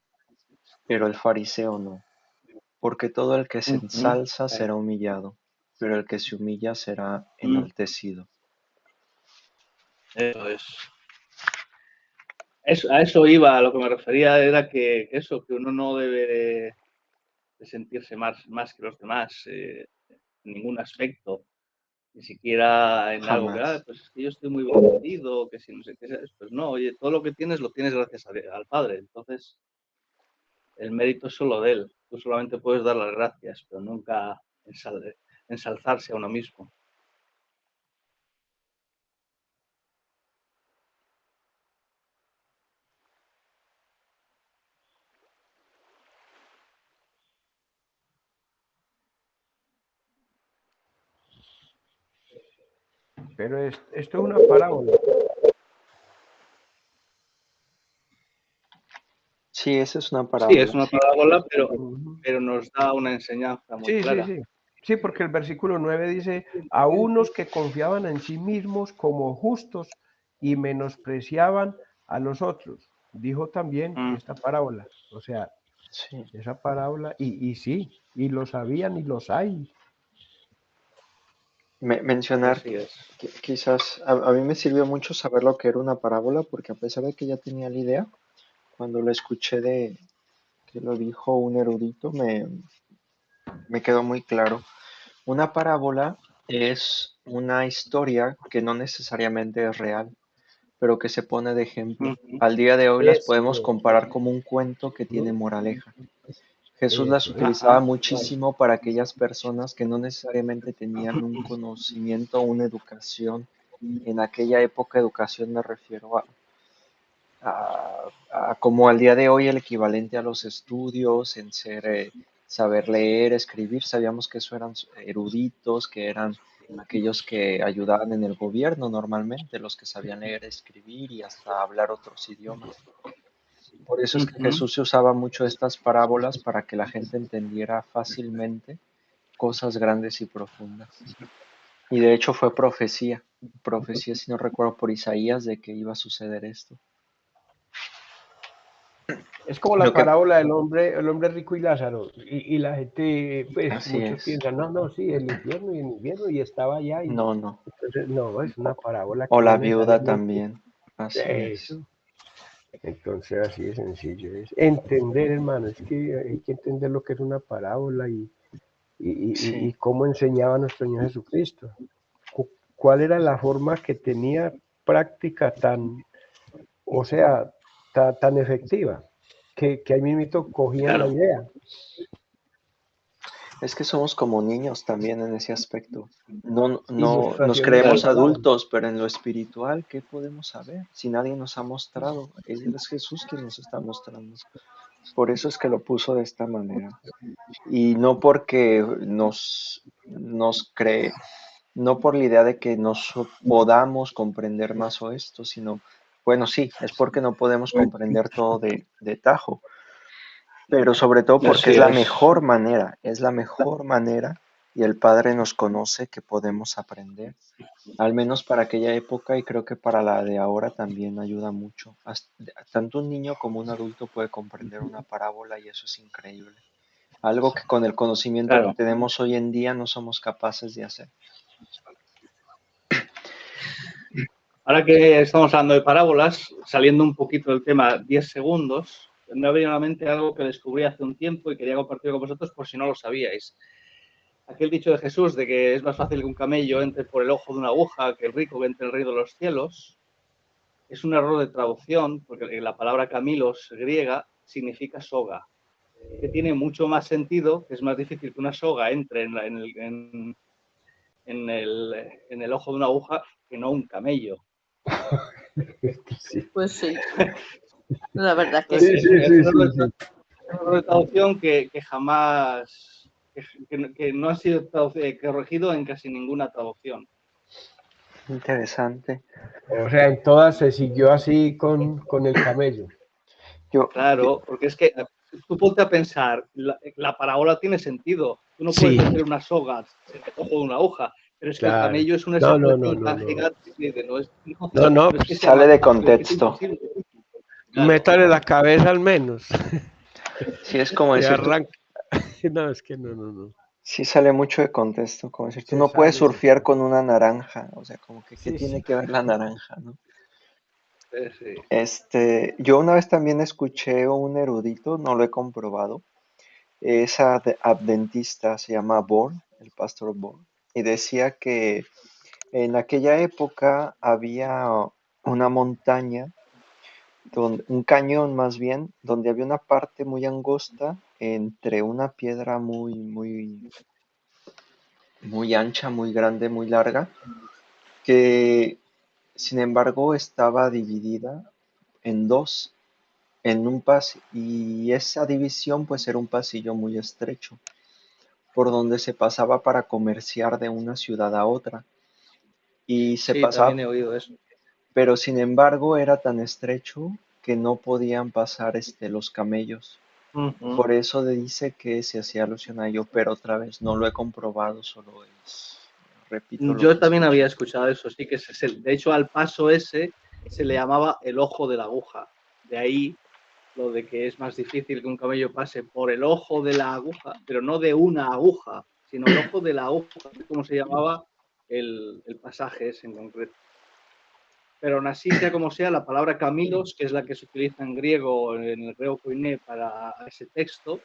pero el fariseo no, porque todo el que se Ujú. ensalza será humillado, pero el que se humilla será Mm, enaltecido. Eso es. A eso iba, a lo que me refería era que eso, que uno no debe de sentirse más que los demás en ningún aspecto, ni siquiera en algo que, Jamás. pues es que yo estoy muy bendecido, que si no sé qué, pues no, oye, todo lo que tienes lo tienes gracias al Padre, entonces el mérito es solo de Él, tú solamente puedes dar las gracias, pero nunca ensalzarse a uno mismo. Pero esto es una parábola. Sí, esa es una Sí, es parábola. una parábola, Ujú. pero nos da una enseñanza muy Sí, sí, clara. sí. Sí, porque el versículo 9 dice, a unos que confiaban en sí mismos como justos y menospreciaban a los otros. Dijo también Mm, esta parábola. O sea, Sí. esa parábola, y sí, y lo sabían y los hay. Mencionar así es. que quizás a mí me sirvió mucho saber lo que era una parábola, porque a pesar de que ya tenía la idea, cuando lo escuché que lo dijo un erudito me quedó muy claro. Una parábola es una historia que no necesariamente es real, pero que se pone de ejemplo. Ujú. Al día de hoy las Eso, podemos comparar como un cuento que tiene moraleja. Jesús las eso. utilizaba Ajá. muchísimo para aquellas personas que no necesariamente tenían un conocimiento o una educación. En aquella época, educación me refiero a como al día de hoy el equivalente a los estudios, en saber leer, escribir. Sabíamos que eso eran eruditos, que eran aquellos que ayudaban en el gobierno normalmente, los que sabían leer, escribir y hasta hablar otros idiomas. Por eso es que Ujú. Jesús se usaba mucho estas parábolas para que la gente entendiera fácilmente cosas grandes y profundas. Y de hecho fue profecía si no recuerdo por Isaías de que iba a suceder esto. Es como la Lo que parábola del el hombre rico y Lázaro. Y la gente, pues así muchos es. piensan, no, no, sí, el infierno y estaba allá. Y No, no. entonces, no, es una parábola O que la no viuda necesariamente también. Así es. eso. Entonces, así de sencillo es. Entender, hermano, es que hay que entender lo que es una parábola y Sí. cómo enseñaba nuestro Señor Jesucristo. ¿Cuál era la forma que tenía práctica tan, o sea, tan efectiva? Que ahí mismito cogían la Claro. idea. Es que somos como niños también en ese aspecto. No, no, nos Ilustraciones creemos bastaban. adultos, pero en lo espiritual, ¿qué podemos saber? Si nadie nos ha mostrado, es Jesús quien nos está mostrando. Por eso es que lo puso de esta manera. Y no porque nos cree, no por la idea de que nos podamos comprender más o esto, sino, bueno, sí, es porque no podemos comprender todo de tajo, pero sobre todo porque Así es. es la mejor manera y el Padre nos conoce que podemos aprender, al menos para aquella época y creo que para la de ahora también ayuda mucho. Tanto un niño como un adulto puede comprender una parábola y eso es increíble. Algo que con el conocimiento que Claro. tenemos hoy en día no somos capaces de hacer. Ahora que estamos hablando de parábolas, saliendo un poquito del tema 10 segundos, me ha venido a la mente algo que descubrí hace un tiempo y quería compartir con vosotros por si no lo sabíais. Aquel dicho de Jesús de que es más fácil que un camello entre por el ojo de una aguja que el rico que entre en el reino de los cielos, es un error de traducción, porque la palabra camilos griega significa soga, que tiene mucho más sentido, que es más difícil que una soga entre en el ojo de una aguja que no un camello. Sí, Pues sí, la verdad que sí, sí. Entonces, sí, es sí, un error sí, sí. de traducción que jamás, que no ha sido corregido en casi ninguna traducción. Interesante. O sea, en todas se siguió así con el camello. Yo, Claro, porque es que tú ponte a pensar, la parábola tiene sentido. Tú no puedes Sí, meter unas sogas en el ojo de una aguja, pero es que el claro. camello es una No, no, no, no, serpentina no. gigante. No es, no, No, no, no es que pues sea sale más de fácil, es que es contexto. imposible. Claro, métale la cabeza al menos. Sí, es como Que decir, tú, arranque. No, es que no, no, no. sí sale mucho de contexto, como decir, tú Se no puedes sale, se surfear sale. con una naranja, o sea, como que, ¿qué Sí, tiene sí. que ver la naranja, no? sí. Yo una vez también escuché un erudito, no lo he comprobado, es adventista, se llama Born, el pastor Born, y decía que en aquella época había una montaña, un cañón más bien, donde había una parte muy angosta entre una piedra muy ancha, muy grande, muy larga, que sin embargo estaba dividida en dos, y esa división pues era un pasillo muy estrecho, por donde se pasaba para comerciar de una ciudad a otra, y se Sí, también pasaba, he oído eso. pero sin embargo era tan estrecho que no podían pasar los camellos. Ujú. Por eso dice que se hacía alusión a ello, pero otra vez no lo he comprobado, repito lo Yo que también había escuché. escuchado eso, sí que de hecho al paso ese se le llamaba el ojo de la aguja. De ahí lo de que es más difícil que un camello pase por el ojo de la aguja, pero no de una aguja, sino el ojo de la aguja, como se llamaba el pasaje ese en concreto. pero aún así, sea como sea, la palabra kamilos, que es la que se utiliza en griego, en el griego koiné para ese texto,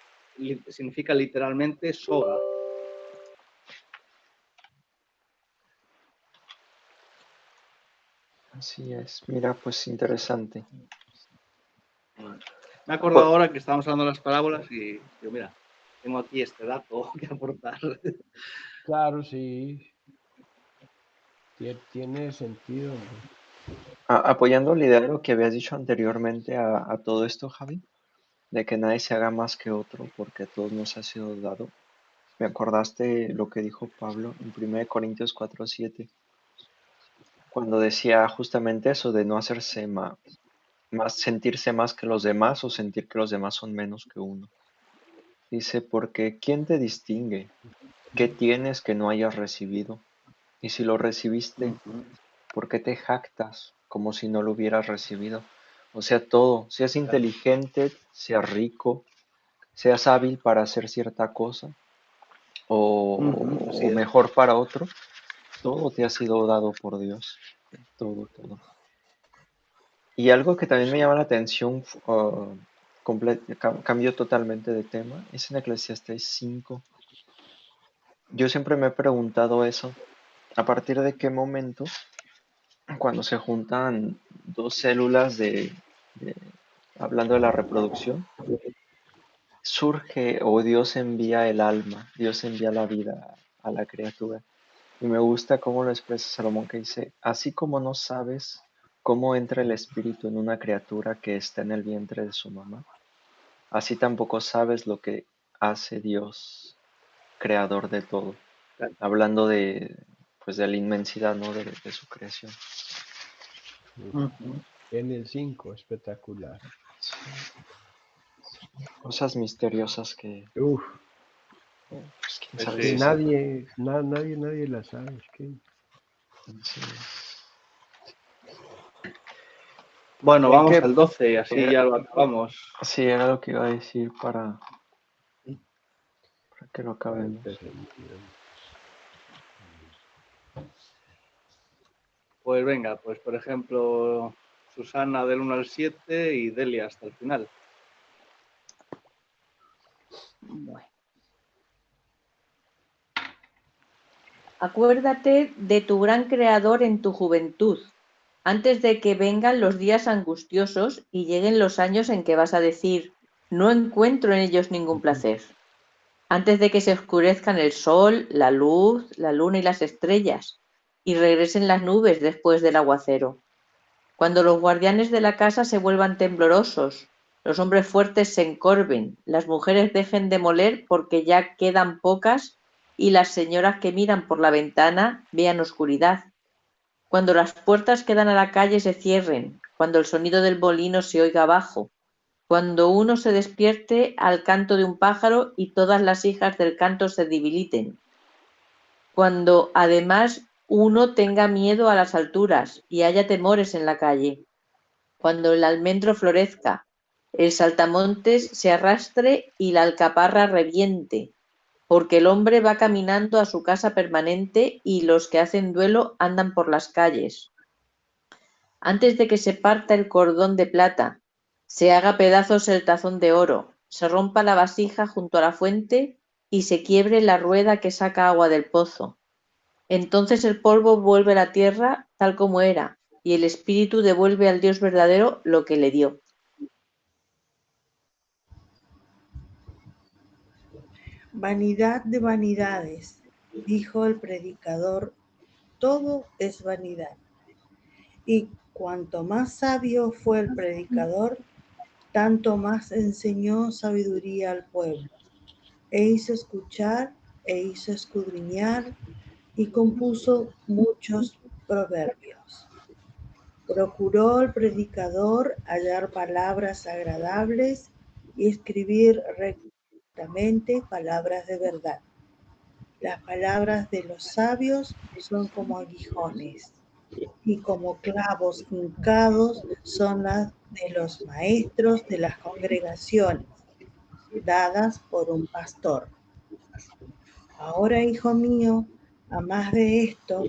significa literalmente soga. Así es. Mira, pues interesante. Me he acordado ahora que estábamos hablando de las parábolas y digo, mira, tengo aquí este dato que aportar. Claro, sí. Tiene sentido. Apoyando la idea de lo que habías dicho anteriormente a todo esto, Javi, de que nadie se haga más que otro porque a todos nos ha sido dado. Me acordaste lo que dijo Pablo en 1 Corintios 4:7, cuando decía justamente eso de no hacerse más, sentirse más que los demás o sentir que los demás son menos que uno. Dice, porque ¿quién te distingue? ¿Qué tienes que no hayas recibido? Y si lo recibiste, ¿por qué te jactas como si no lo hubieras recibido? O sea, todo, seas inteligente, seas rico, seas hábil para hacer cierta cosa Así o es. mejor para otro, todo te ha sido dado por Dios. Todo, todo. Y algo que también me llama la atención, cambio totalmente de tema, es en Eclesiastés 5. Yo siempre me he preguntado eso, ¿a partir de qué momento, cuando se juntan dos células hablando de la reproducción, surge o Dios envía el alma, Dios envía la vida a la criatura? Y me gusta cómo lo expresa Salomón, que dice, así como no sabes cómo entra el espíritu en una criatura que está en el vientre de su mamá, así tampoco sabes lo que hace Dios, creador de todo. Hablando pues de la inmensidad, ¿no? de su creación. En el 5, espectacular. Cosas misteriosas que, Uf, pues, quién Sí, sabe que sí. si se... nadie la sabe. Es que Sí. Bueno, Bien vamos que al 12 y así ya lo acabamos. sí, era lo que iba a decir para que lo acabemos. Pues venga, pues por ejemplo, Susana del 1 al 7 y Delia hasta el final. Bueno. Acuérdate de tu gran Creador en tu juventud, antes de que vengan los días angustiosos y lleguen los años en que vas a decir, no encuentro en ellos ningún placer. Antes de que se oscurezcan el sol, la luz, la luna y las estrellas, y regresen las nubes después del aguacero. Cuando los guardianes de la casa se vuelvan temblorosos, los hombres fuertes se encorven, las mujeres dejen de moler porque ya quedan pocas y las señoras que miran por la ventana vean oscuridad. Cuando las puertas que dan a la calle se cierren, cuando el sonido del molino se oiga bajo, cuando uno se despierte al canto de un pájaro y todas las hijas del canto se debiliten. Cuando además uno tenga miedo a las alturas y haya temores en la calle. Cuando el almendro florezca, el saltamontes se arrastre y la alcaparra reviente, porque el hombre va caminando a su casa permanente y los que hacen duelo andan por las calles. Antes de que se parta el cordón de plata, se haga pedazos el tazón de oro, se rompa la vasija junto a la fuente y se quiebre la rueda que saca agua del pozo. Entonces el polvo vuelve a la tierra tal como era, y el espíritu devuelve al Dios verdadero lo que le dio. Vanidad de vanidades, dijo el predicador, todo es vanidad. Y cuanto más sabio fue el predicador, tanto más enseñó sabiduría al pueblo. E hizo escuchar, e hizo escudriñar, y compuso muchos proverbios. Procuró el predicador hallar palabras agradables y escribir rectamente palabras de verdad. Las palabras de los sabios son como aguijones y como clavos hincados son las de los maestros de las congregaciones, dadas por un pastor. Ahora, hijo mío, a más de esto,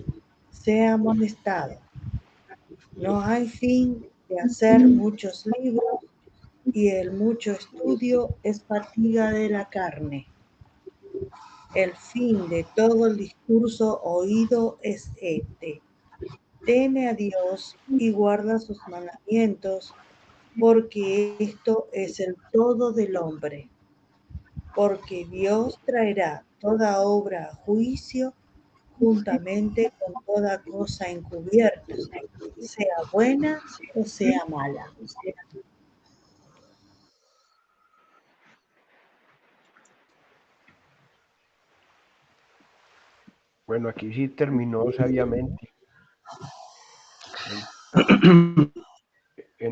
sea amonestado. No hay fin de hacer muchos libros y el mucho estudio es fatiga de la carne. El fin de todo el discurso oído es este: teme a Dios y guarda sus mandamientos, porque esto es el todo del hombre. Porque Dios traerá toda obra a juicio juntamente con toda cosa encubierta, sea buena o sea mala. Bueno, aquí sí terminó sabiamente.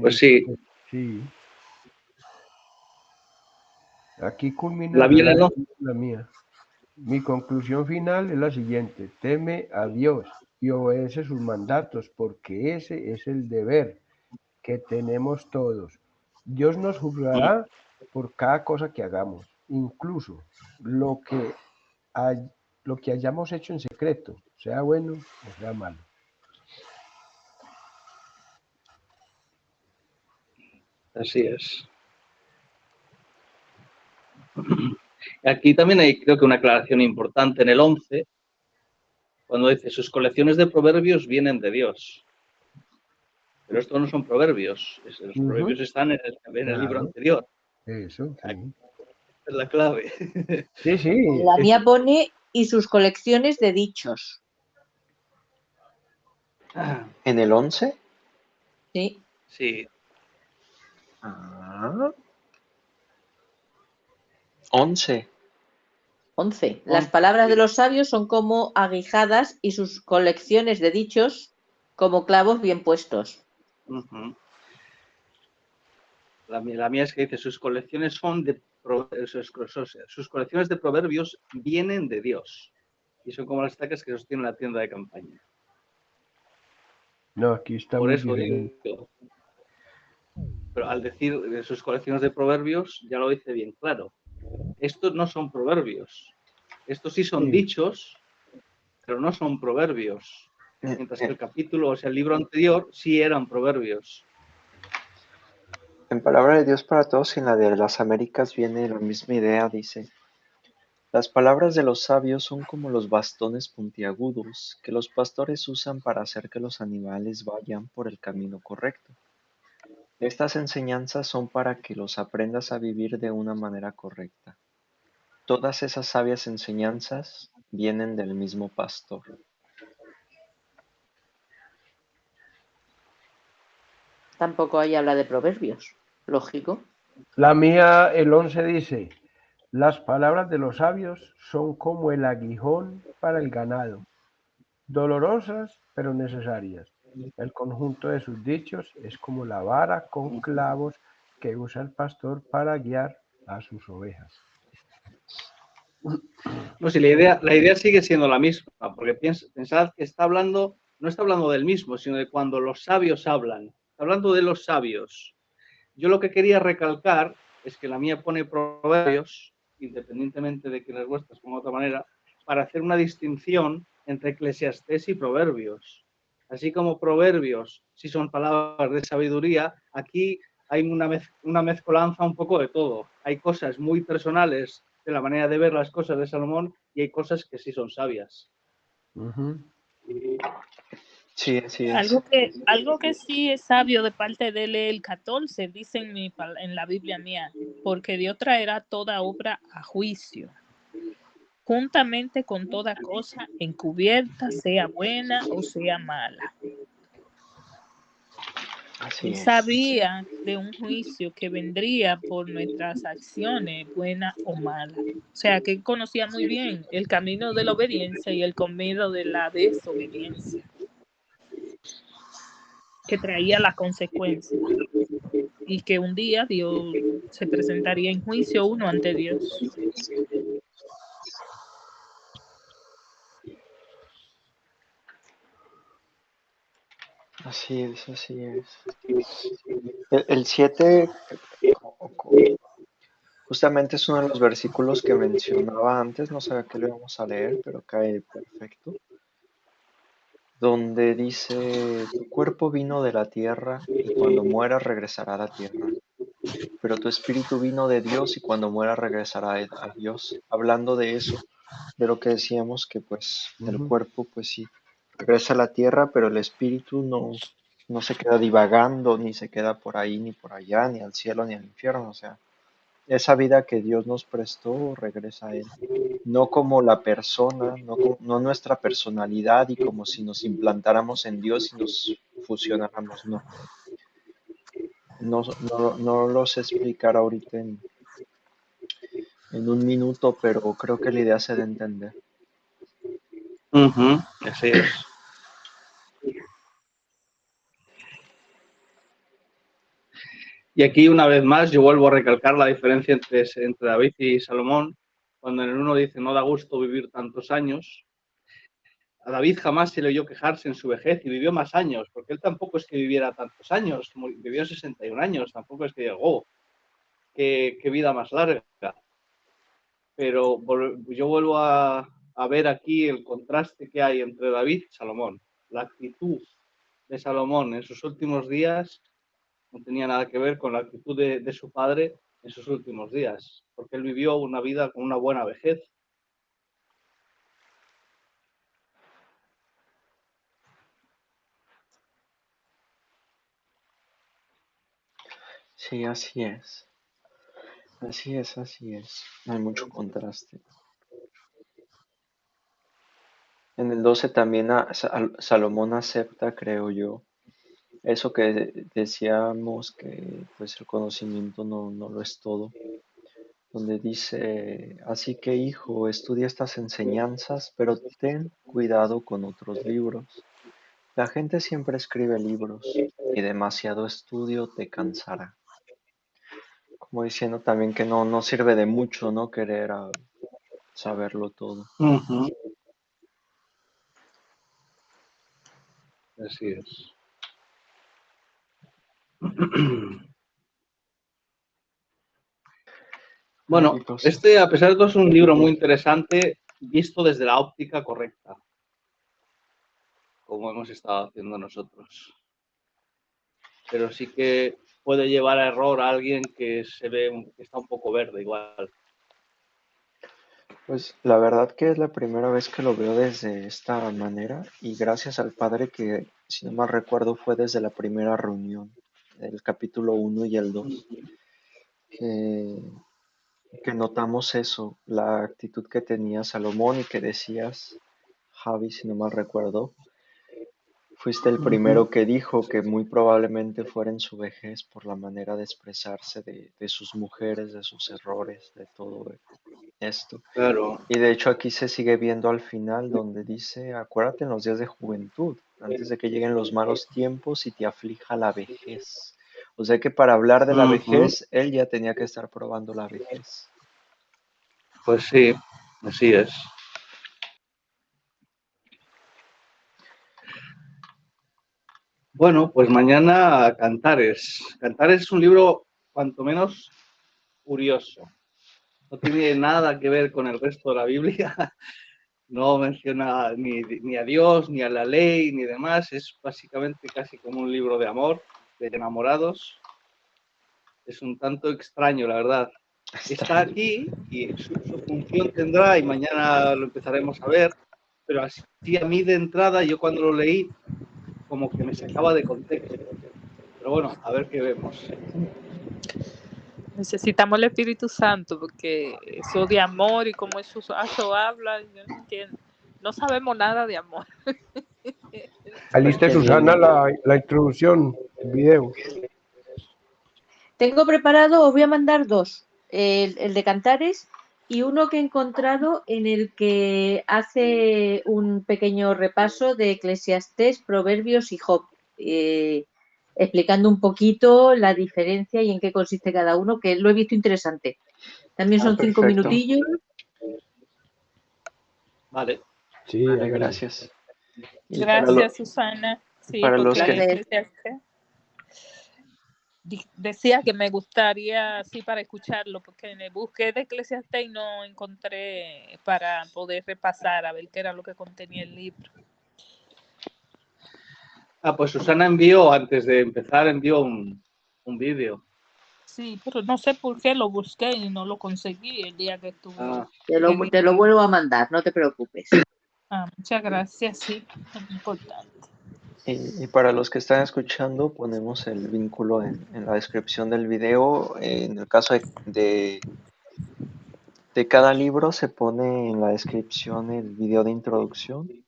Pues sí, Sí. Aquí culmina la la vida no. la mía. Mi conclusión final es la siguiente: teme a Dios y obedece sus mandatos, porque ese es el deber que tenemos todos. Dios nos juzgará por cada cosa que hagamos, incluso lo que, lo que hayamos hecho en secreto, sea bueno o sea malo. Así es. Aquí también hay, creo que, una aclaración importante en el 11, cuando dice, sus colecciones de proverbios vienen de Dios. Pero estos no son proverbios, los proverbios están en el libro Claro, anterior. eso, Aquí sí. es la clave. Sí, sí, La mía pone y sus colecciones de dichos. ¿En el 11? Sí, Sí, Ah, 11. 11. Las palabras de los sabios son como aguijadas y sus colecciones de dichos como clavos bien puestos. uh-huh. La mía es que dice, sus colecciones son de sus colecciones de proverbios vienen de Dios. Y son como las estacas que sostienen la tienda de campaña. no, aquí está Por muy eso diferente. digo, pero al decir de sus colecciones de proverbios, ya lo dice bien claro. Estos no son proverbios. Estos sí son Sí, dichos, pero no son proverbios. Eh, Mientras que eh, el capítulo, o sea, el libro anterior, sí eran proverbios. En Palabra de Dios para Todos, en la de las Américas, viene la misma idea, dice: las palabras de los sabios son como los bastones puntiagudos que los pastores usan para hacer que los animales vayan por el camino correcto. Estas enseñanzas son para que los aprendas a vivir de una manera correcta. Todas esas sabias enseñanzas vienen del mismo pastor. Tampoco ahí habla de proverbios. Lógico. la mía, el 11 dice, las palabras de los sabios son como el aguijón para el ganado, dolorosas pero necesarias. El conjunto de sus dichos es como la vara con clavos que usa el pastor para guiar a sus ovejas. No, si la idea sigue siendo la misma, porque pensad que no está hablando del mismo, sino de cuando los sabios hablan. Está hablando de los sabios. Yo lo que quería recalcar es que la mía pone proverbios, independientemente de que las vuestras pongan de otra manera, para hacer una distinción entre Eclesiastés y proverbios. Así como proverbios, si son palabras de sabiduría, aquí hay una mezcolanza un poco de todo. Hay cosas muy personales de la manera de ver las cosas de Salomón y hay cosas que sí son sabias. Uh-huh. Sí, así es. Algo que sí es sabio de parte de él es el 14, dice en la Biblia mía, porque Dios traerá toda obra a juicio, juntamente con toda cosa encubierta, sea buena o sea mala. Así Él es. sabía de un juicio que vendría por nuestras acciones, buenas o malas. O sea, que él conocía muy bien el camino de la obediencia y el camino de la desobediencia, que traía la consecuencia. Y que un día Dios se presentaría en juicio uno ante Dios. Así es, así es. El 7 justamente es uno de los versículos que mencionaba antes, no sabía que lo íbamos a leer, pero cae perfecto. donde dice, tu cuerpo vino de la tierra y cuando mueras regresará a la tierra, pero tu espíritu vino de Dios y cuando mueras regresará a Dios. Hablando de eso, de lo que decíamos que pues el Ujú. cuerpo pues sí regresa a la tierra, pero el espíritu no se queda divagando, ni se queda por ahí, ni por allá, ni al cielo, ni al infierno. O sea, esa vida que Dios nos prestó regresa a Él. No como la persona, no nuestra personalidad y como si nos implantáramos en Dios y nos fusionáramos, no. No lo sé explicar ahorita en un minuto, pero creo que la idea se da a entender. Ujú, así es. Y aquí, una vez más, yo vuelvo a recalcar la diferencia entre David y Salomón, cuando en el uno dice, no da gusto vivir tantos años. A David jamás se le oyó quejarse en su vejez y vivió más años, porque él tampoco es que viviera tantos años, vivió 61 años, tampoco es que llegó, qué vida más larga. Pero yo vuelvo a ver aquí el contraste que hay entre David y Salomón. La actitud de Salomón en sus últimos días no tenía nada que ver con la actitud de su padre en sus últimos días, porque él vivió una vida con una buena vejez. Sí, así es. Así es, así es. Hay mucho contraste. En el 12 también Salomón acepta, creo yo, eso que decíamos que pues el conocimiento no lo es todo, donde dice, así que hijo, estudia estas enseñanzas, pero ten cuidado con otros libros. La gente siempre escribe libros y demasiado estudio te cansará. Como diciendo también que no sirve de mucho, ¿no? Querer saberlo todo. Uh-huh. Así es. Bueno, este, a pesar de todo, es un libro muy interesante visto desde la óptica correcta, como hemos estado haciendo nosotros. Pero sí que puede llevar a error a alguien que se ve que está un poco verde igual. Pues la verdad que es la primera vez que lo veo desde esta manera y gracias al padre que, si no mal recuerdo, fue desde la primera reunión, el capítulo 1 y el 2, que, que notamos eso, la actitud que tenía Salomón y que decías, Javi, si no mal recuerdo, fuiste el primero que dijo que muy probablemente fuera en su vejez por la manera de expresarse de sus mujeres, de sus errores, de todo esto. Claro. Y de hecho aquí se sigue viendo al final donde dice, acuérdate en los días de juventud, antes de que lleguen los malos tiempos y te aflija la vejez. O sea que para hablar de la vejez, él ya tenía que estar probando la vejez. Pues sí, así es. Bueno, pues mañana Cantares. Cantares es un libro cuanto menos curioso. No tiene nada que ver con el resto de la Biblia. No menciona ni a Dios, ni a la ley, ni demás. Es básicamente casi como un libro de amor, de enamorados. Es un tanto extraño, la verdad. Está aquí y su función tendrá, y mañana lo empezaremos a ver, pero así a mí de entrada, yo cuando lo leí, como que me sacaba de contexto. Pero bueno, a ver qué vemos. Necesitamos el Espíritu Santo porque eso de amor y cómo eso habla, yo no entiendo. No sabemos nada de amor. ¿Aliste, Susana, la introducción, el video? Tengo preparado, os voy a mandar dos. El de Cantares y uno que he encontrado en el que hace un pequeño repaso de Eclesiastés, Proverbios y Job, explicando un poquito la diferencia y en qué consiste cada uno, que lo he visto interesante. También son 5 Perfecto. minutillos. Vale. Sí, Vale, gracias. Y Gracias, Susana. Sí, para los porque que... decía que me gustaría, sí, para escucharlo, porque me busqué de Eclesiastés y no encontré para poder repasar a ver qué era lo que contenía el libro. Pues Susana envió, antes de empezar, envió un vídeo. Sí, pero no sé por qué lo busqué y no lo conseguí el día que estuve. Te lo vuelvo a mandar, no te preocupes. Muchas gracias, sí, es importante. Y para los que están escuchando, ponemos el vínculo en la descripción del video. En el caso de cada libro se pone en la descripción el video de introducción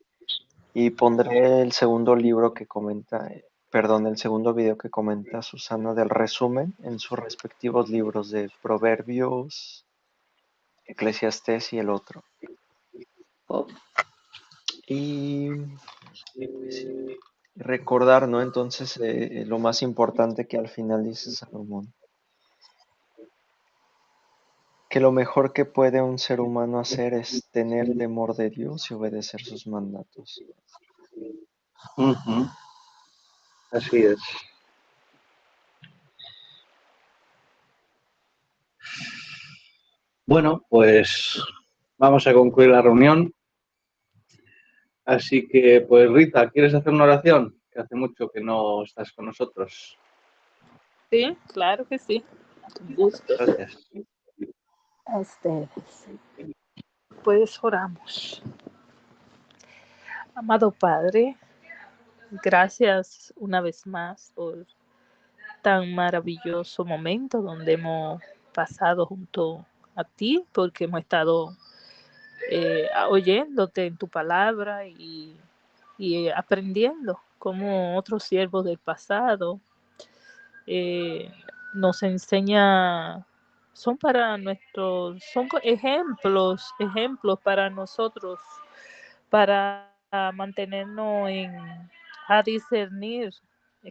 y pondré el segundo libro que comenta, el segundo video que comenta Susana del resumen en sus respectivos libros de Proverbios, Eclesiastés y el otro. Y pues sí, recordar, ¿no? Entonces, lo más importante que al final dice Salomón, que lo mejor que puede un ser humano hacer es tener temor de Dios y obedecer sus mandatos. Ujú. Así es. Bueno, pues vamos a concluir la reunión. Así que, pues Rita, ¿quieres hacer una oración? Que hace mucho que no estás con nosotros. Sí, claro que sí. Con gusto. Gracias. A ustedes. Pues oramos. Amado Padre, gracias una vez más por tan maravilloso momento donde hemos pasado junto a ti, porque hemos estado oyéndote en tu palabra y aprendiendo como otros siervos del pasado nos enseña, son ejemplos para nosotros, para mantenernos a discernir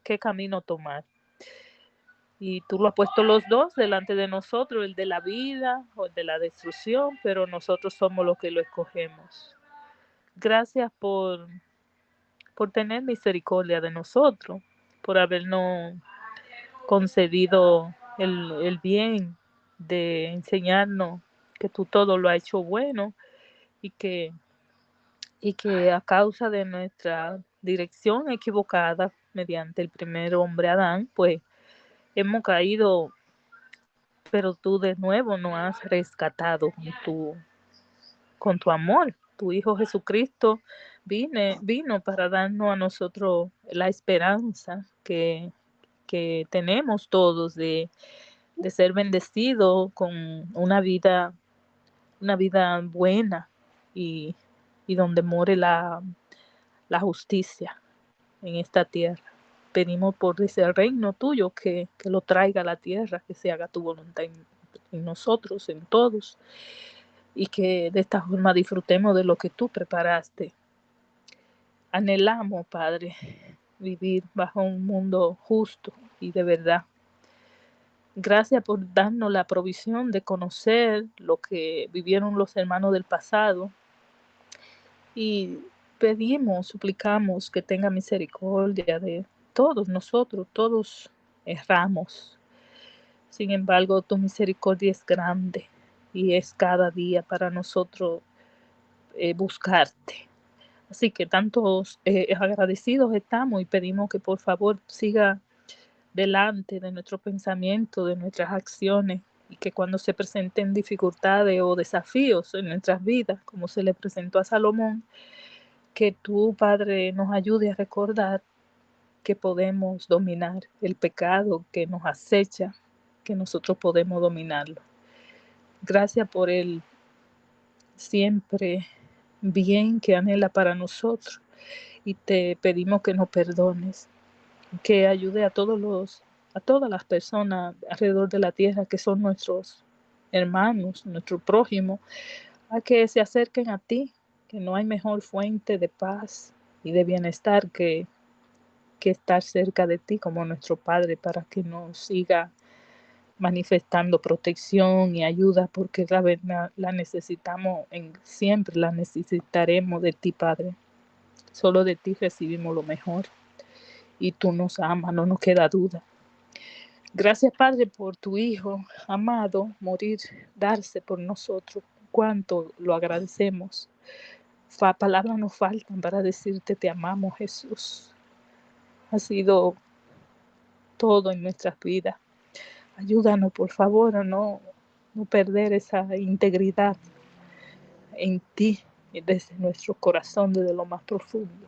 qué camino tomar. Y tú lo has puesto los dos delante de nosotros, el de la vida o el de la destrucción, pero nosotros somos los que lo escogemos. Gracias por tener misericordia de nosotros, por habernos concedido el bien de enseñarnos que tú todo lo has hecho bueno y que a causa de nuestra dirección equivocada mediante el primer hombre Adán, pues hemos caído, pero tú de nuevo nos has rescatado con tu amor. Tu Hijo Jesucristo vino para darnos a nosotros la esperanza que tenemos todos de ser bendecidos con una vida buena y donde more la justicia en esta tierra. Pedimos por ese reino tuyo que lo traiga a la tierra, que se haga tu voluntad en nosotros, en todos, y que de esta forma disfrutemos de lo que tú preparaste. Anhelamos, Padre, vivir bajo un mundo justo y de verdad. Gracias por darnos la provisión de conocer lo que vivieron los hermanos del pasado y pedimos, suplicamos que tenga misericordia de todos nosotros, todos erramos. Sin embargo, tu misericordia es grande y es cada día para nosotros buscarte. Así que tantos agradecidos estamos y pedimos que por favor siga delante de nuestro pensamiento, de nuestras acciones, y que cuando se presenten dificultades o desafíos en nuestras vidas, como se le presentó a Salomón, que tú, Padre, nos ayude a recordar que podemos dominar el pecado que nos acecha, que nosotros podemos dominarlo. Gracias por el siempre bien que anhela para nosotros y te pedimos que nos perdones, que ayude a todas las personas alrededor de la tierra que son nuestros hermanos, nuestro prójimo, a que se acerquen a ti, que no hay mejor fuente de paz y de bienestar que estar cerca de ti como nuestro Padre, para que nos siga manifestando protección y ayuda, porque la verdad la necesitamos, siempre la necesitaremos de ti, Padre. Solo de ti recibimos lo mejor y tú nos amas, no nos queda duda. Gracias, Padre, por tu Hijo amado, morir, darse por nosotros. Cuánto lo agradecemos. Palabras nos faltan para decirte te amamos, Jesús. ha sido todo en nuestras vidas. Ayúdanos, por favor, a no perder esa integridad en ti, desde nuestro corazón, desde lo más profundo.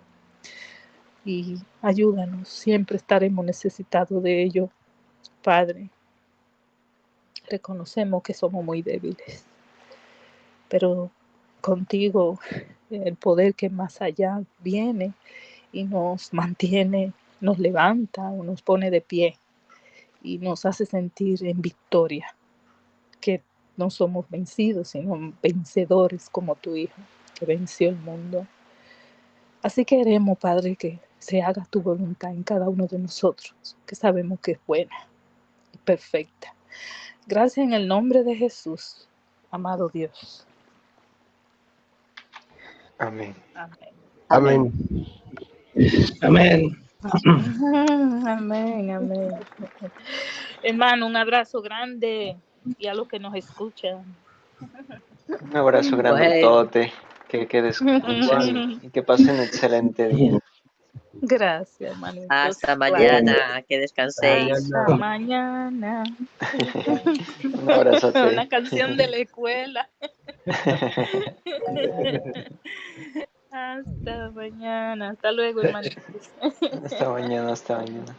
Y ayúdanos, siempre estaremos necesitados de ello, Padre. Reconocemos que somos muy débiles, pero contigo el poder que más allá viene y nos mantiene, nos levanta o nos pone de pie y nos hace sentir en victoria, que no somos vencidos, sino vencedores como tu Hijo, que venció el mundo. Así queremos, Padre, que se haga tu voluntad en cada uno de nosotros, que sabemos que es buena y perfecta. Gracias en el nombre de Jesús, amado Dios. Amén. Amén. Amén. Amén. Amén, amén. Hermano, un abrazo grande y a los que nos escuchan. Un abrazo Bueno, grandotote. Que descansen y que pasen excelente día. Gracias, hermanito. hasta Claro. mañana, que descanséis. Hasta mañana. Un abrazote. Una canción de la escuela. Hasta mañana. Hasta luego, hermanitos. Hasta mañana, hasta mañana.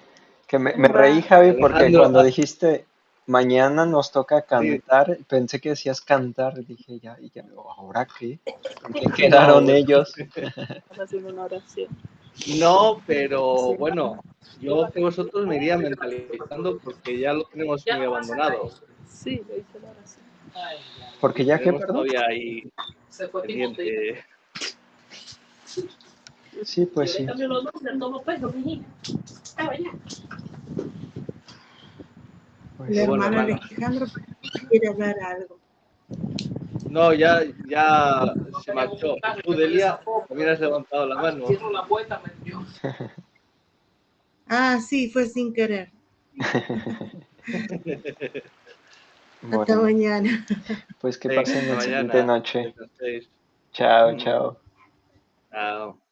Que me reí, Bye. Javi, porque Alejandro, cuando dijiste mañana nos toca sí, cantar, pensé que decías cantar. Dije, ya, ¿ahora qué? ¿En qué quedaron no, ellos? Estamos haciendo una oración. no, pero bueno, yo que vosotros me iría mentalizando porque ya lo tenemos muy abandonado. Sí, lo hice la oración. Porque ya que, Tenemos perdón. todavía ahí pendiente. Sí, pues sí. Pues El sí. Bueno, hermano hermanos. Alejandro quiere hablar algo. No, ya se marchó. Tú, Delia, también has levantado la mano. Ah, sí, fue sin querer. Hasta Bueno, mañana. pues que Venga, pasen hasta excelente mañana. noche. Descanséis. Chao, chao. Chao.